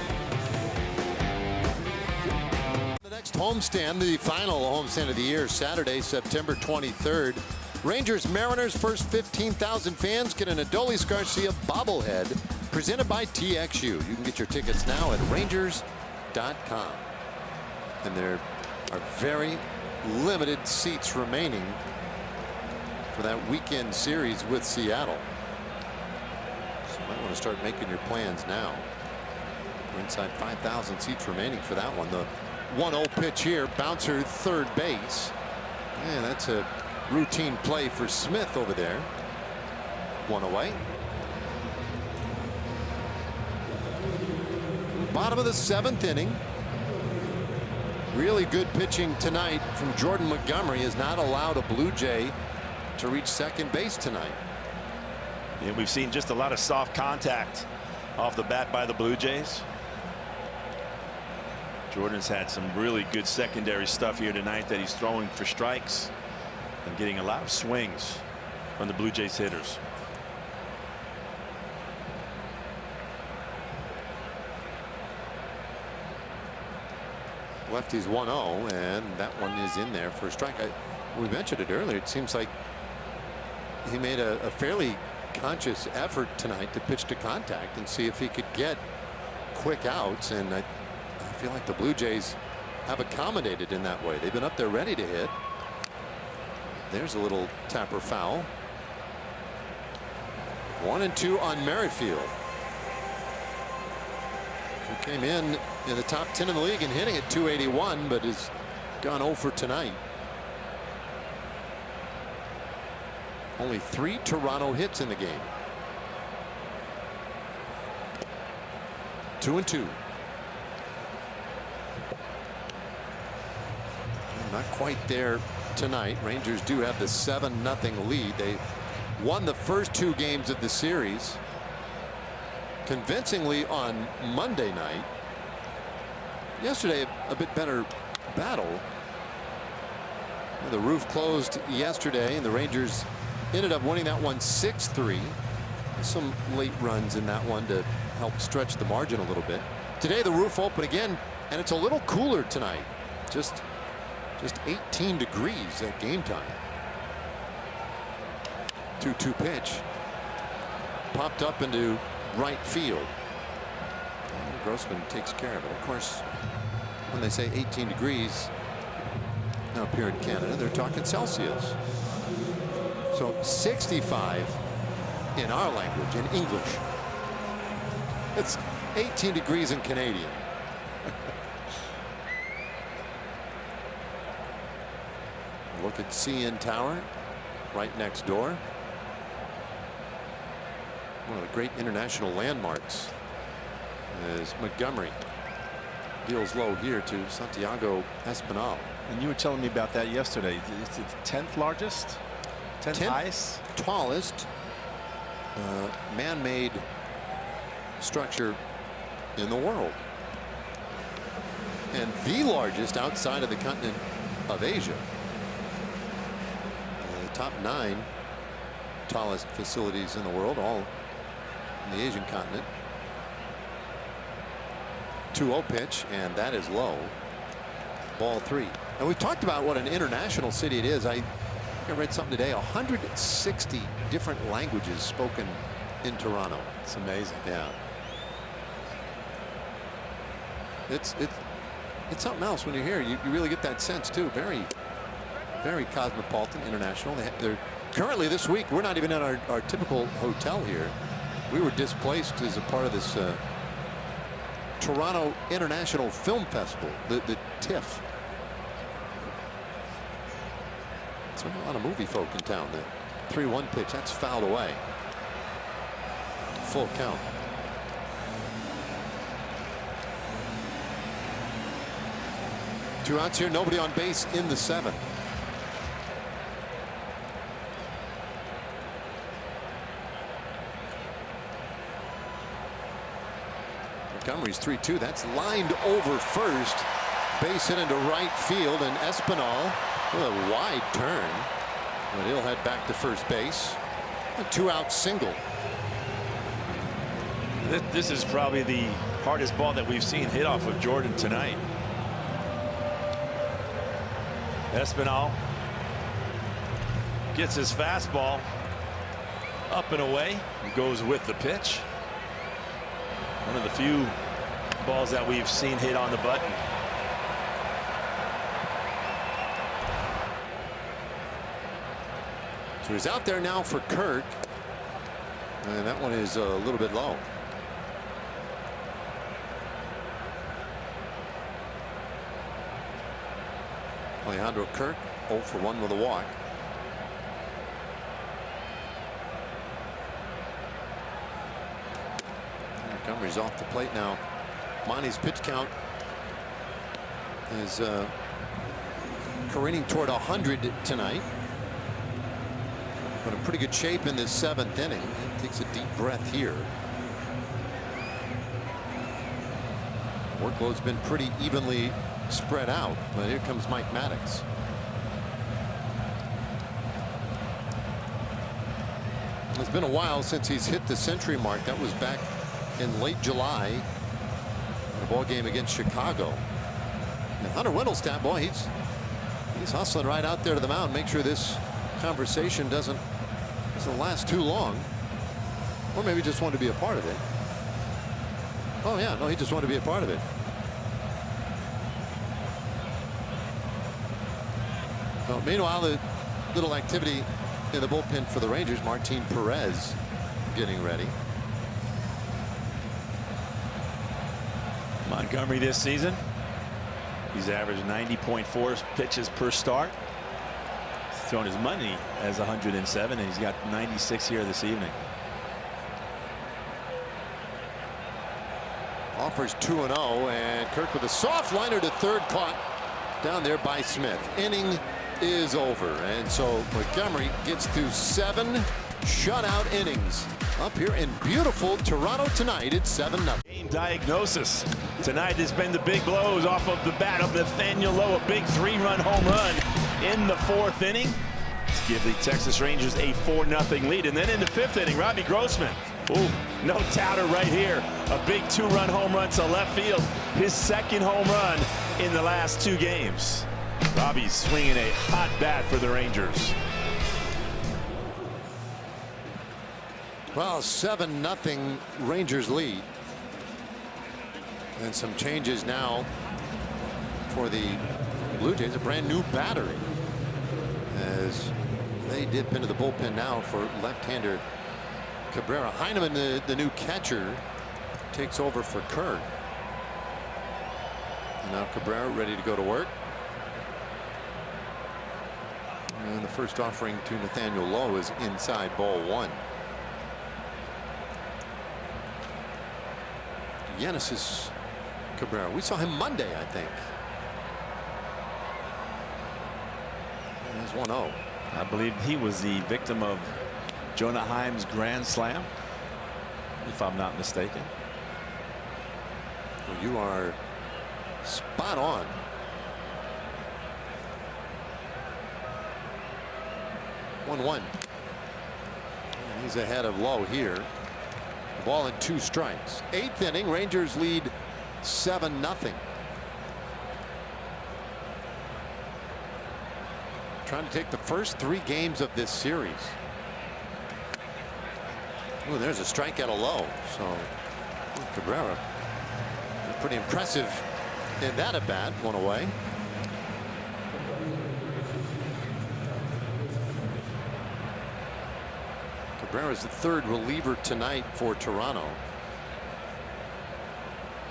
The next homestand, the final homestand of the year, Saturday, September 23rd. Rangers Mariners, first 15,000 fans get an Adolis Garcia bobblehead presented by TXU. You can get your tickets now at Rangers.com. And there are very limited seats remaining for that weekend series with Seattle. So you might want to start making your plans now. We're inside 5,000 seats remaining for that one. The 1-0 pitch here, bouncer third base. And that's a routine play for Smith over there. One away. Bottom of the 7th inning. Really good pitching tonight from Jordan Montgomery has not allowed a Blue Jay to reach second base tonight. Yeah, we've seen just a lot of soft contact off the bat by the Blue Jays. Jordan's had some really good secondary stuff here tonight that he's throwing for strikes and getting a lot of swings on the Blue Jays hitters. Lefty's 1-0, and that one is in there for a strike. We mentioned it earlier. It seems like he made a fairly conscious effort tonight to pitch to contact and see if he could get quick outs, and I feel like the Blue Jays have accommodated in that way. They've been up there ready to hit. There's a little tapper foul. 1-2 on Merrifield, who came in the top 10 in the league and hitting at .281, but has gone 0 for tonight. Only 3 Toronto hits in the game. 2-2. Not quite there tonight. Rangers do have the 7-0 lead. They won the first 2 games of the series convincingly on Monday night. Yesterday, a bit better battle. The roof closed yesterday, and the Rangers ended up winning that one 6-3. Some late runs in that one to help stretch the margin a little bit. Today, the roof open again, and it's a little cooler tonight. Just 18 degrees at game time. 2-2 pitch. Popped up into right field. Grossman takes care of it. Of course, when they say 18 degrees up here in Canada, they're talking Celsius. So 65 in our language, in English. It's 18 degrees in Canadian. Look at CN Tower right next door. One of the great international landmarks as Montgomery deals low here to Santiago Espinal. And you were telling me about that yesterday. It's the 10th largest, 10th highest, tallest man-made structure in the world, and the largest outside of the continent of Asia. The top 9 tallest facilities in the world, all in the Asian continent. 2-0 pitch, and that is low. Ball 3. And we've talked about what an international city it is. I read something today, 160 different languages spoken in Toronto. It's amazing. Yeah. It's something else when you're here. You really get that sense too. Very, very cosmopolitan, international. They're currently this week, we're not even in our typical hotel here. We were displaced as a part of this Toronto International Film Festival, the TIFF. So a lot of movie folk in town. The 3-1 pitch, that's fouled away. Full count. Two outs here, nobody on base in the 7th. Montgomery's 3-2. That's lined over first. Base hit into right field, and Espinal with a wide turn, but he'll head back to first base. A 2-out single. This is probably the hardest ball that we've seen hit off of Jordan tonight. Espinal gets his fastball up and away and goes with the pitch. One of the few balls that we've seen hit on the button. So he's out there now for Kirk, and that one is a little bit low. Alejandro Kirk 0 for 1 with a walk. Montgomery's off the plate now. Monty's pitch count is careening toward 100 tonight. But in pretty good shape in this 7th inning. Takes a deep breath here. Workload's been pretty evenly spread out, but here comes Mike Maddox. It's been a while since he's hit the century mark. That was back in late July in a ball game against Chicago. And Hunter Wendelstedt, boy, he's hustling right out there to the mound. Make sure this conversation doesn't last too long, or maybe just wanted to be a part of it. Oh yeah, no, he just wanted to be a part of it. Well, meanwhile, the little activity in the bullpen for the Rangers. Martin Perez getting ready. Montgomery this season, he's averaged 90.4 pitches per start. He's thrown his money as 107, and he's got 96 here this evening. Offers 2-0, and Kirk with a soft liner to third, caught down there by Smith. Inning is over, and so Montgomery gets through 7 shutout innings up here in beautiful Toronto tonight. It's 7-0. Game diagnosis tonight has been the big blows off of the bat of Nathaniel Lowe, a big 3-run home run in the 4th inning to give the Texas Rangers a 4-0 lead. And then in the 5th inning, Robbie Grossman, ooh, no doubter right here, a big 2-run home run to left field, his 2nd home run in the last 2 games. Robbie's swinging a hot bat for the Rangers. Well, 7-0 Rangers lead. And some changes now for the Blue Jays. A brand new battery as they dip into the bullpen now for left-hander Cabrera. Heineman, the new catcher, takes over for Kerr. And now Cabrera ready to go to work. And the first offering to Nathaniel Lowe is inside, ball one. Genesis Cabrera. We saw him Monday, I think. And there's 1-0. I believe he was the victim of Jonah Heim's grand slam, if I'm not mistaken. Well, you are spot on. One. He's ahead of Lowe here. The ball and 2 strikes. 8th inning. Rangers lead 7-0. Trying to take the first 3 games of this series. Oh, there's a strikeout of Lowe. So Cabrera, pretty impressive in that at bat. 1 away. Cabrera is the 3rd reliever tonight for Toronto.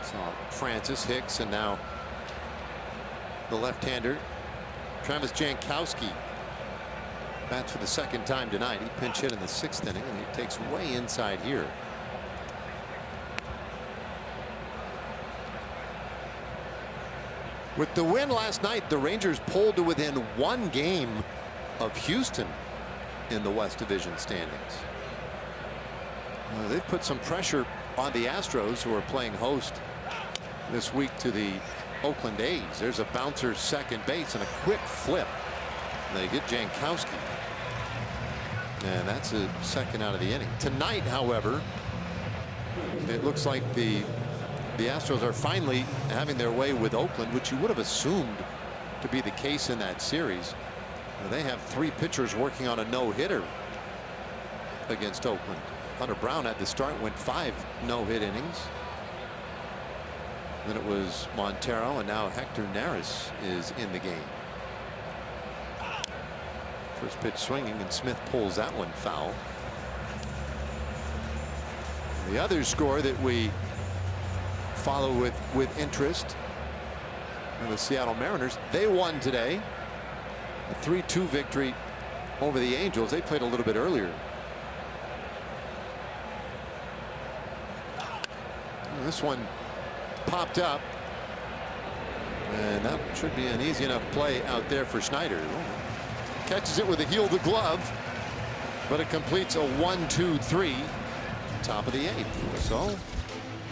So Francis, Hicks, and now the left-hander Travis Jankowski bats for the 2nd time tonight. He pinch hit in the 6th inning, and he takes way inside here. With the win last night, the Rangers pulled to within 1 game of Houston in the West Division standings. They've put some pressure on the Astros, who are playing host this week to the Oakland A's. There's a bouncer second base and a quick flip. They get Jankowski, and that's a 2nd out of the inning. Tonight, however, it looks like the Astros are finally having their way with Oakland, which you would have assumed to be the case in that series. They have 3 pitchers working on a no-hitter against Oakland. Hunter Brown had the start, went 5 no-hit innings. Then it was Montero, and now Hector Neris is in the game. First pitch swinging, and Smith pulls that one foul. The other score that we follow with interest are the Seattle Mariners. They won today. A 3-2 victory over the Angels. They played a little bit earlier. This one popped up, and that should be an easy enough play out there for Schneider. Catches it with the heel of the glove, but it completes a 1-2-3, top of the 8th. So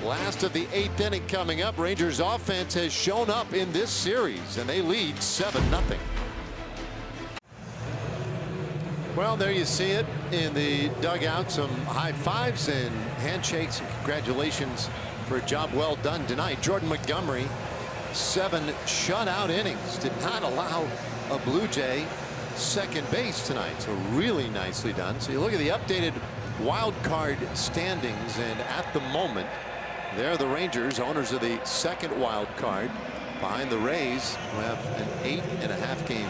last of the 8th inning coming up. Rangers offense has shown up in this series, and they lead 7-0. Well, there you see it in the dugout. Some high fives and handshakes and congratulations for a job well done tonight. Jordan Montgomery, 7 shutout innings, did not allow a Blue Jay second base tonight. So really nicely done. So you look at the updated wild card standings, and at the moment they're the Rangers, owners of the 2nd wild card, behind the Rays, who have an 8.5 game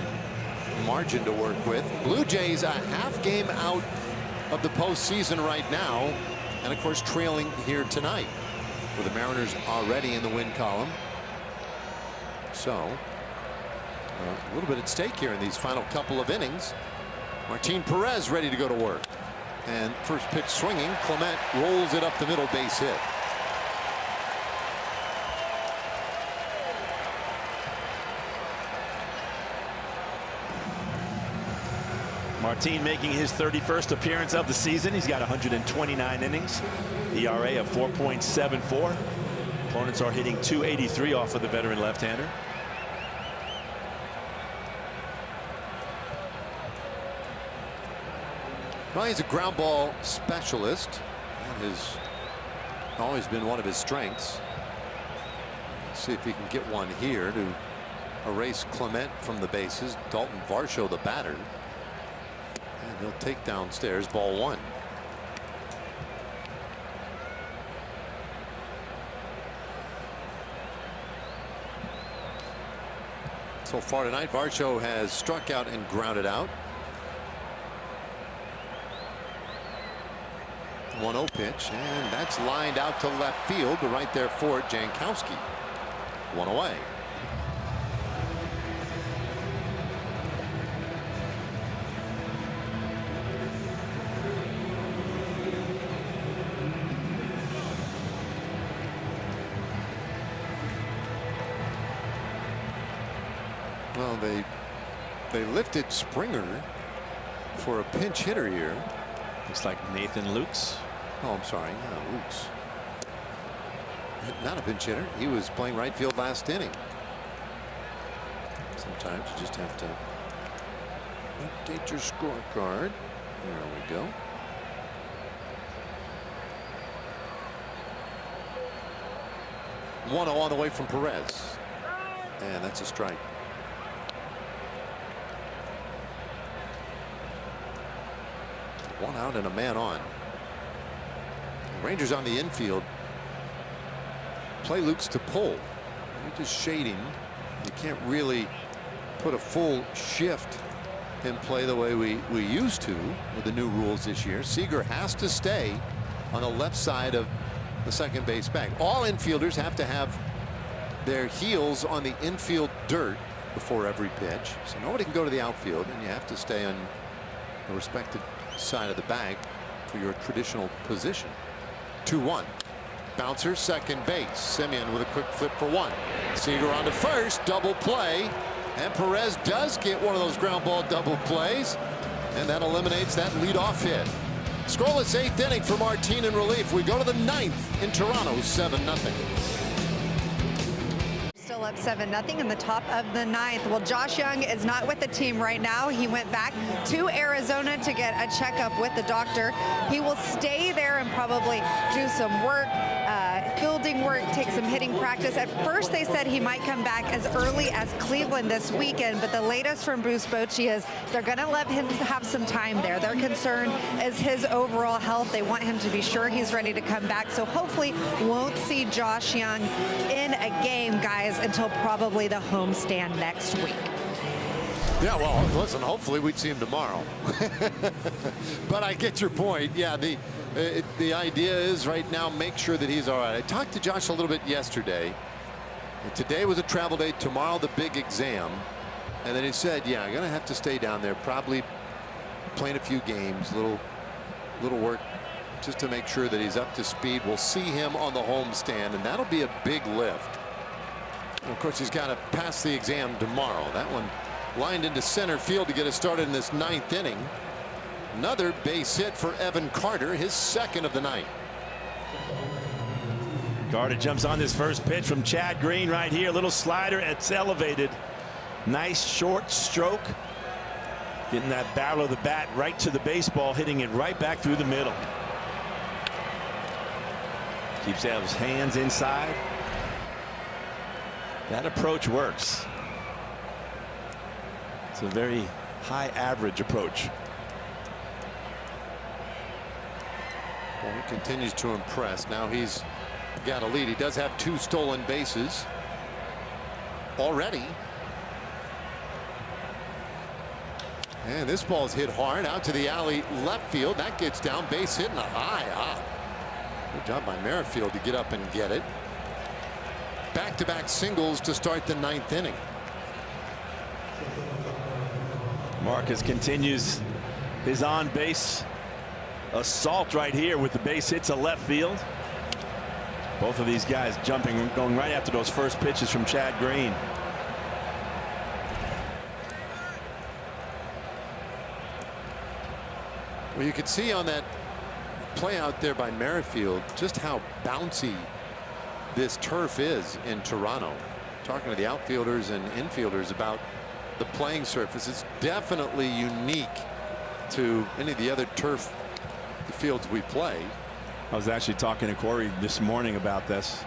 margin to work with. Blue Jays a half game out of the postseason right now, and of course trailing here tonight, with the Mariners already in the win column. So a little bit at stake here in these final couple of innings. Martin Perez ready to go to work, and first pitch swinging. Clement rolls it up the middle, base hit. Martin making his 31st appearance of the season. He's got 129 innings, ERA of 4.74. Opponents are hitting .283 off of the veteran left-hander. Well, he's a ground ball specialist. That has always been one of his strengths. Let's see if he can get one here to erase Clement from the bases. Dalton Varsho, the batter. And he'll take downstairs, ball 1. So far tonight, Varsho has struck out and grounded out. 1-0 pitch, and that's lined out to left field, but right there for Jankowski. 1 away. Well, they lifted Springer for a pinch hitter here. Looks like Nathan Lukes. Oh, I'm sorry. Yeah, Lukes. Not a pinch hitter. He was playing right field last inning. Sometimes you just have to update your scorecard. There we go. One on the way from Perez. And that's a strike. One out and a man on. The Rangers on the infield. Play Lukes to pull. You're just shading. You can't really put a full shift in play the way we used to with the new rules this year. Seager has to stay on the left side of the second base bag. All infielders have to have their heels on the infield dirt before every pitch. So nobody can go to the outfield, and you have to stay on the respective side of the bag for your traditional position. 2-1. Bouncer, second base. Semien with a quick flip for one. Seager on to first. Double play. And Perez does get one of those ground ball double plays. And that eliminates that leadoff hit. Scoreless 8th inning for Martin in relief. We go to the 9th in Toronto, 7-0. Still up 7-0 in the top of the 9th. Well, Josh Young is not with the team right now. He went back to Arizona to get a checkup with the doctor. He will stay there and probably do some work, fielding work, take some hitting practice. At first, they said he might come back as early as Cleveland this weekend, but the latest from Bruce Bochy is they're going to let him have some time there. Their concern is his overall health. They want him to be sure he's ready to come back. So hopefully won't see Josh Young in a game, guys, until probably the homestand next week. Yeah, well, listen, hopefully we'd see him tomorrow. But I get your point. Yeah, the idea is right now make sure that he's all right. I talked to Josh a little bit yesterday. Today was a travel day. Tomorrow the big exam. And then he said, yeah, I'm going to have to stay down there, probably playing a few games, little work just to make sure that he's up to speed. We'll see him on the homestand, and that'll be a big lift. And of course, he's got to pass the exam tomorrow. That one lined into center field to get us started in this 9th inning. Another base hit for Evan Carter, his second of the night. Carter jumps on this first pitch from Chad Green right here. Little slider, it's elevated. Nice short stroke. Getting that barrel of the bat right to the baseball, hitting it right back through the middle. Keeps his hands inside. That approach works. It's a very high average approach. Well, he continues to impress. Now he's got a lead. He does have 2 stolen bases already. And this ball is hit hard out to the alley left field. That gets down, base hit in the high. Good job by Merrifield to get up and get it. Back-to-back singles to start the 9th inning. Marcus continues his on-base assault right here with the base hits to left field. Both of these guys jumping, going right after those first pitches from Chad Green. Well, you could see on that play out there by Merrifield just how bouncy this turf is in Toronto. Talking to the outfielders and infielders about the playing surface. It's definitely unique to any of the other turf fields we play. I was actually talking to Corey this morning about this.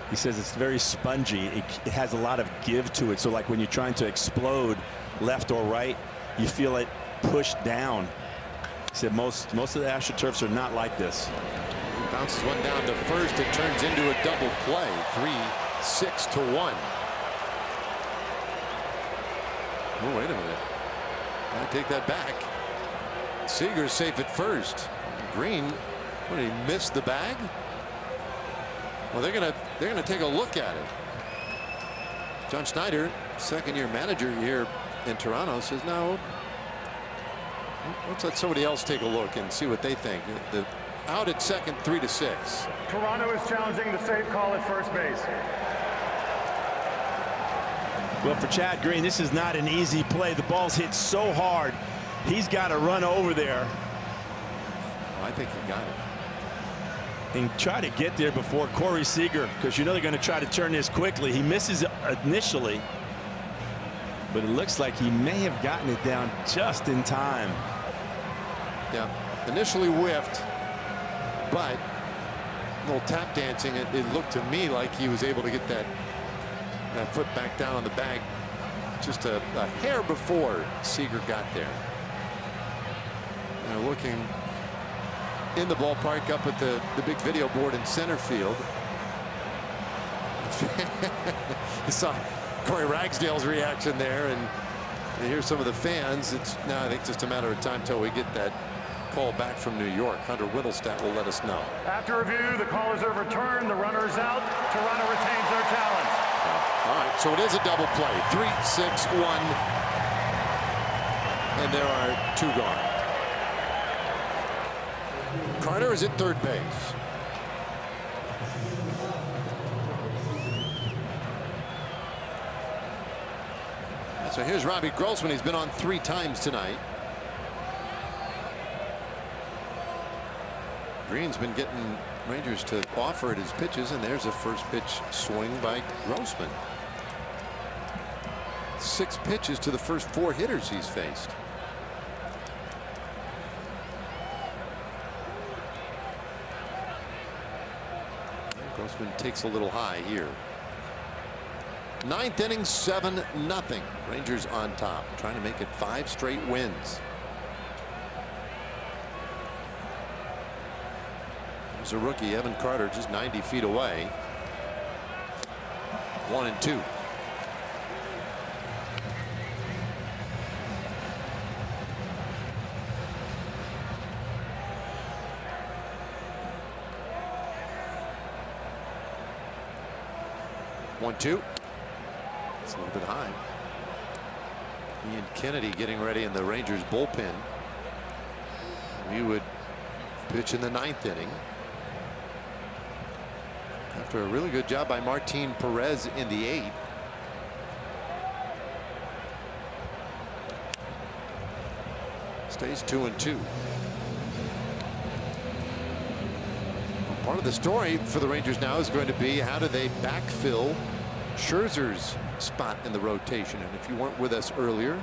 He says it's very spongy. It has a lot of give to it. So like when you're trying to explode left or right, you feel it pushed down. He said most of the AstroTurfs are not like this. Bounces one down to first. It turns into a double play. 3-6-1. Oh, wait a minute. I take that back. Seager's safe at first. Green, what, did he miss the bag? Well, they're gonna take a look at it. John Schneider, second-year manager here in Toronto, says no. Let's let somebody else take a look and see what they think. The out at second, 3-6. Toronto is challenging the safe call at first base. Well, for Chad Green, this is not an easy play. The ball's hit so hard. He's got to run over there. I think he got it. And try to get there before Corey Seager, because you know they're going to try to turn this quickly. He misses initially, but it looks like he may have gotten it down just in time. Yeah, initially whiffed, but a little tap dancing. It looked to me like he was able to get that foot back down on the bag just a hair before Seager got there. Now looking in the ballpark up at the big video board in center field. You saw Corey Ragsdale's reaction there, and you hear some of the fans. It's now, I think, just a matter of time till we get that call back from New York. Hunter Whittlestat will let us know. After review, the call is overturned. The runner's out. Toronto retains their challenge. All right, so it is a double play. 3-6-1, and there are 2 gone. Carter is at third base. So here's Robbie Grossman. He's been on 3 times tonight. Green's been getting Rangers to offer at his pitches, and there's a first pitch swing by Grossman. 6 pitches to the first 4 hitters he's faced. Grossman takes a little high here. 9th inning, 7-0. Rangers on top, trying to make it 5 straight wins. There's a rookie, Evan Carter, just 90 feet away. 1-2. One-two. It's a little bit high. Ian Kennedy getting ready in the Rangers bullpen. He would pitch in the 9th inning after a really good job by Martin Perez in the 8th. Stays 2-2. Part of the story for the Rangers now is going to be how do they backfill Scherzer's spot in the rotation. And if you weren't with us earlier,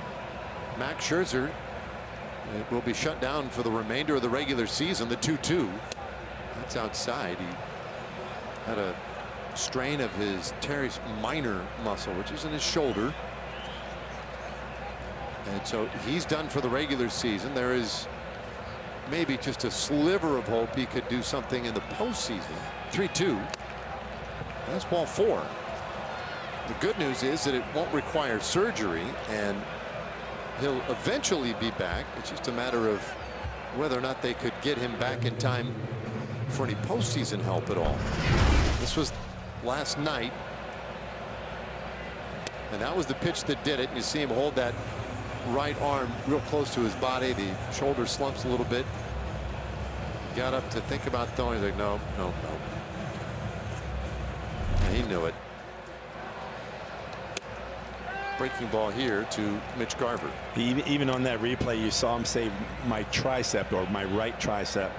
Max Scherzer will be shut down for the remainder of the regular season. The 2-2. That's outside. He had a strain of his teres minor muscle, which is in his shoulder. And so he's done for the regular season. There is maybe just a sliver of hope he could do something in the postseason. 3-2. That's ball 4. The good news is that it won't require surgery, and he'll eventually be back. It's just a matter of whether or not they could get him back in time for any postseason help at all. This was last night, and that was the pitch that did it. And you see him hold that right arm real close to his body. The shoulder slumps a little bit. Got up to think about throwing. He's like, no. And he knew it. Breaking ball here to Mitch Garver. Even on that replay, you saw him say my tricep, or my right tricep,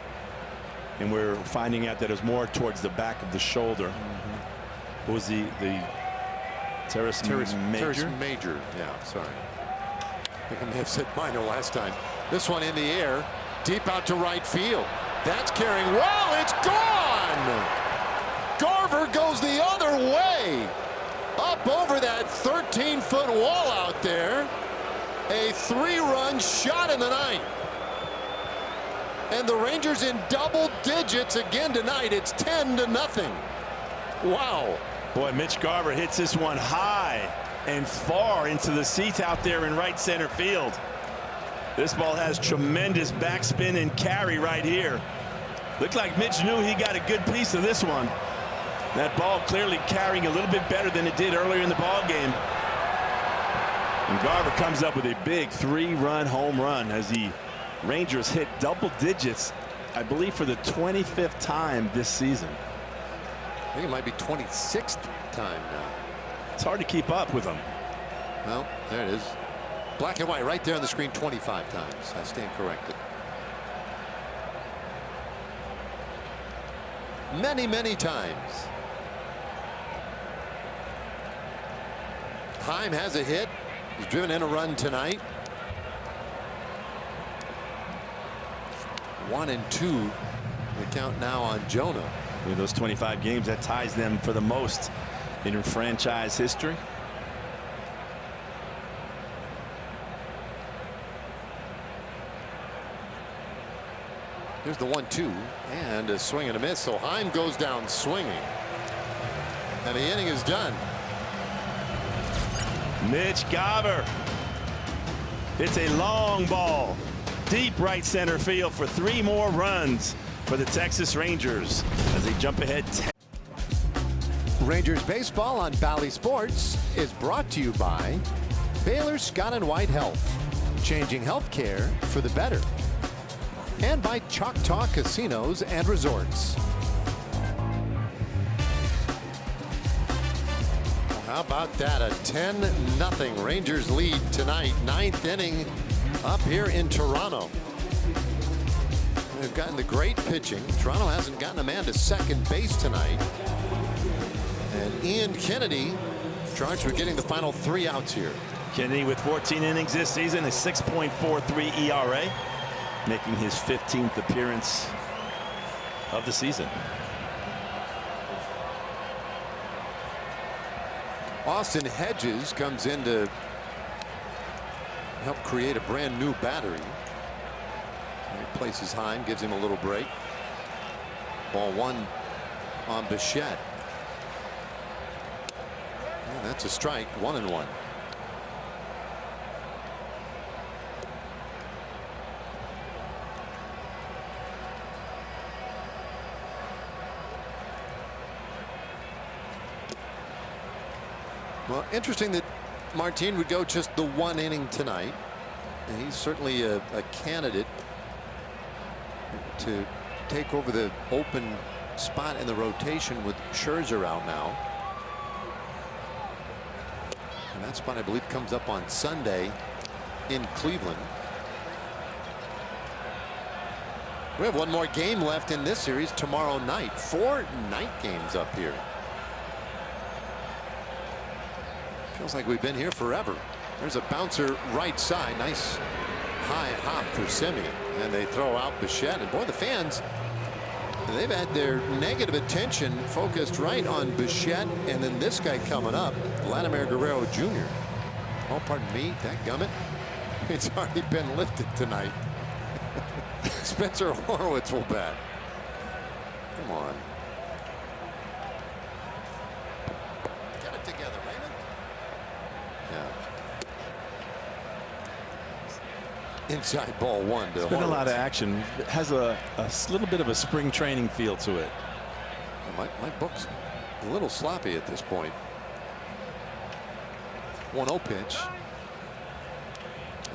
and we're finding out that it was more towards the back of the shoulder. What was the teres major? Teres major. Yeah, sorry. I think I may have said minor last time. This one in the air, deep out to right field. That's carrying well. It's gone. Garver goes the other way. Up over that 13-foot wall out there. A 3-run shot in the 9th. And the Rangers in double digits again tonight. It's 10-0. Wow. Boy, Mitch Garver hits this one high. and far into the seats out there in right center field. This ball has tremendous backspin and carry right here. Looked like Mitch knew he got a good piece of this one. That ball clearly carrying a little bit better than it did earlier in the ball game. And Garver comes up with a big 3-run home run as the Rangers hit double digits, I believe, for the 25th time this season. I think it might be 26th time now. It's hard to keep up with them. Well, there it is. Black and white right there on the screen 25 times. I stand corrected. Many, many times. Heim has a hit. He's driven in a run tonight. 1-2. The count now on Jonah. In those 25 games, that ties them for the most in franchise history. Here's the 1-2 and a swing and a miss. So Heim goes down swinging. And the inning is done. Mitch Garver hits a long ball deep right center field for 3 more runs for the Texas Rangers as they jump ahead. Rangers baseball on Bally Sports is brought to you by Baylor Scott & White Health, changing healthcare for the better, and by Choctaw Casinos and Resorts. How about that? A 10-0 Rangers lead tonight. 9th inning up here in Toronto. They've gotten the great pitching. Toronto hasn't gotten a man to second base tonight. And Ian Kennedy charged with getting the final 3 outs here. Kennedy with 14 innings this season, a 6.43 ERA, making his 15th appearance of the season. Austin Hedges comes in to help create a brand new battery. He replaces Heim, gives him a little break. Ball 1 on Bichette. And that's a strike. 1-1. Well, interesting that Martin would go just the 1 inning tonight. And he's certainly a candidate to take over the open spot in the rotation with Scherzer out now. And that spot, I believe, comes up on Sunday in Cleveland. We have 1 more game left in this series tomorrow night. 4 night games up here. Feels like we've been here forever. There's a bouncer right side. Nice high hop for Semien. And they throw out Bichette. And boy, the fans, they've had their negative attention focused right on Bichette and then this guy coming up, Vladimir Guerrero Jr. Oh, pardon me, dadgummit. It's already been lifted tonight. Spencer Horwitz will bat. Come on. Get it together, Raymond. Yeah. Inside ball 1 to There's been a lot of Horwitz. action. It has a little bit of a spring training feel to it. My book's a little sloppy at this point. 1-0 pitch.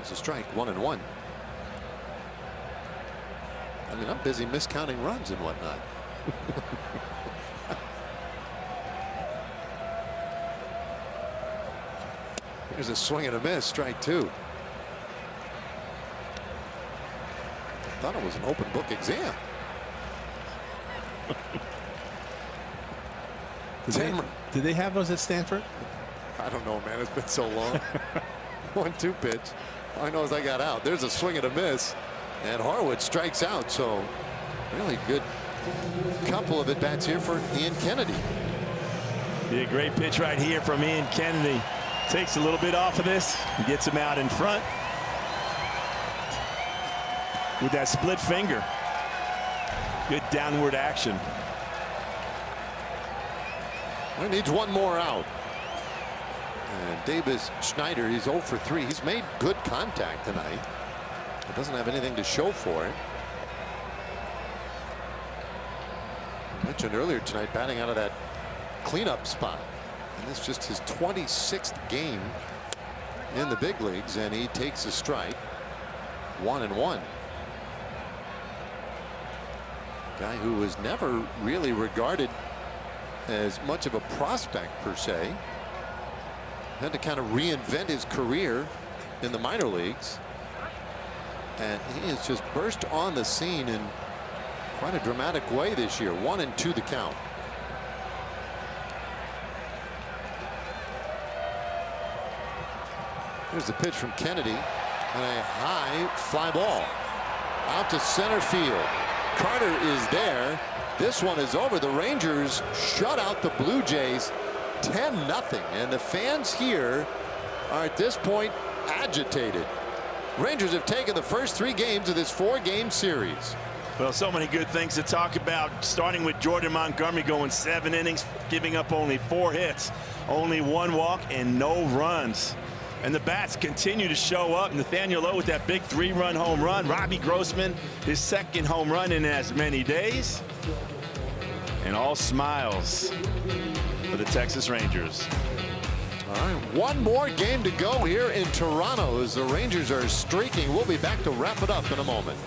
It's a strike. 1-1. I mean, I'm busy miscounting runs and whatnot. Here's a swing and a miss. Strike 2. Thought it was an open book exam. Did they have those at Stanford? I don't know, man. It's been so long. 1-2 pitch. All I know is I got out. There's a swing and a miss. And Horwitz strikes out. So really good couple of at-bats here for Ian Kennedy. Be a great pitch right here from Ian Kennedy. Takes a little bit off of this and gets him out in front with that split finger. Good downward action. He needs 1 more out. And Davis Schneider, he's 0 for 3. He's made good contact tonight, but doesn't have anything to show for it. I mentioned earlier tonight, batting out of that cleanup spot. And this is just his 26th game in the big leagues, and he takes a strike. 1-1. Guy who was never really regarded as much of a prospect per se. Had to kind of reinvent his career in the minor leagues. And he has just burst on the scene in quite a dramatic way this year. 1-2 the count. Here's the pitch from Kennedy, and a high fly ball out to center field. Carter is there. This one is over. The Rangers shut out the Blue Jays 10-0, and the fans here are at this point agitated. Rangers have taken the first 3 games of this 4-game series. Well, so many good things to talk about, starting with Jordan Montgomery going 7 innings, giving up only 4 hits, only 1 walk, and no runs. And the bats continue to show up. Nathaniel Lowe with that big 3-run home run. Robbie Grossman, his 2nd home run in as many days. And all smiles for the Texas Rangers. All right, 1 more game to go here in Toronto as the Rangers are streaking. We'll be back to wrap it up in a moment.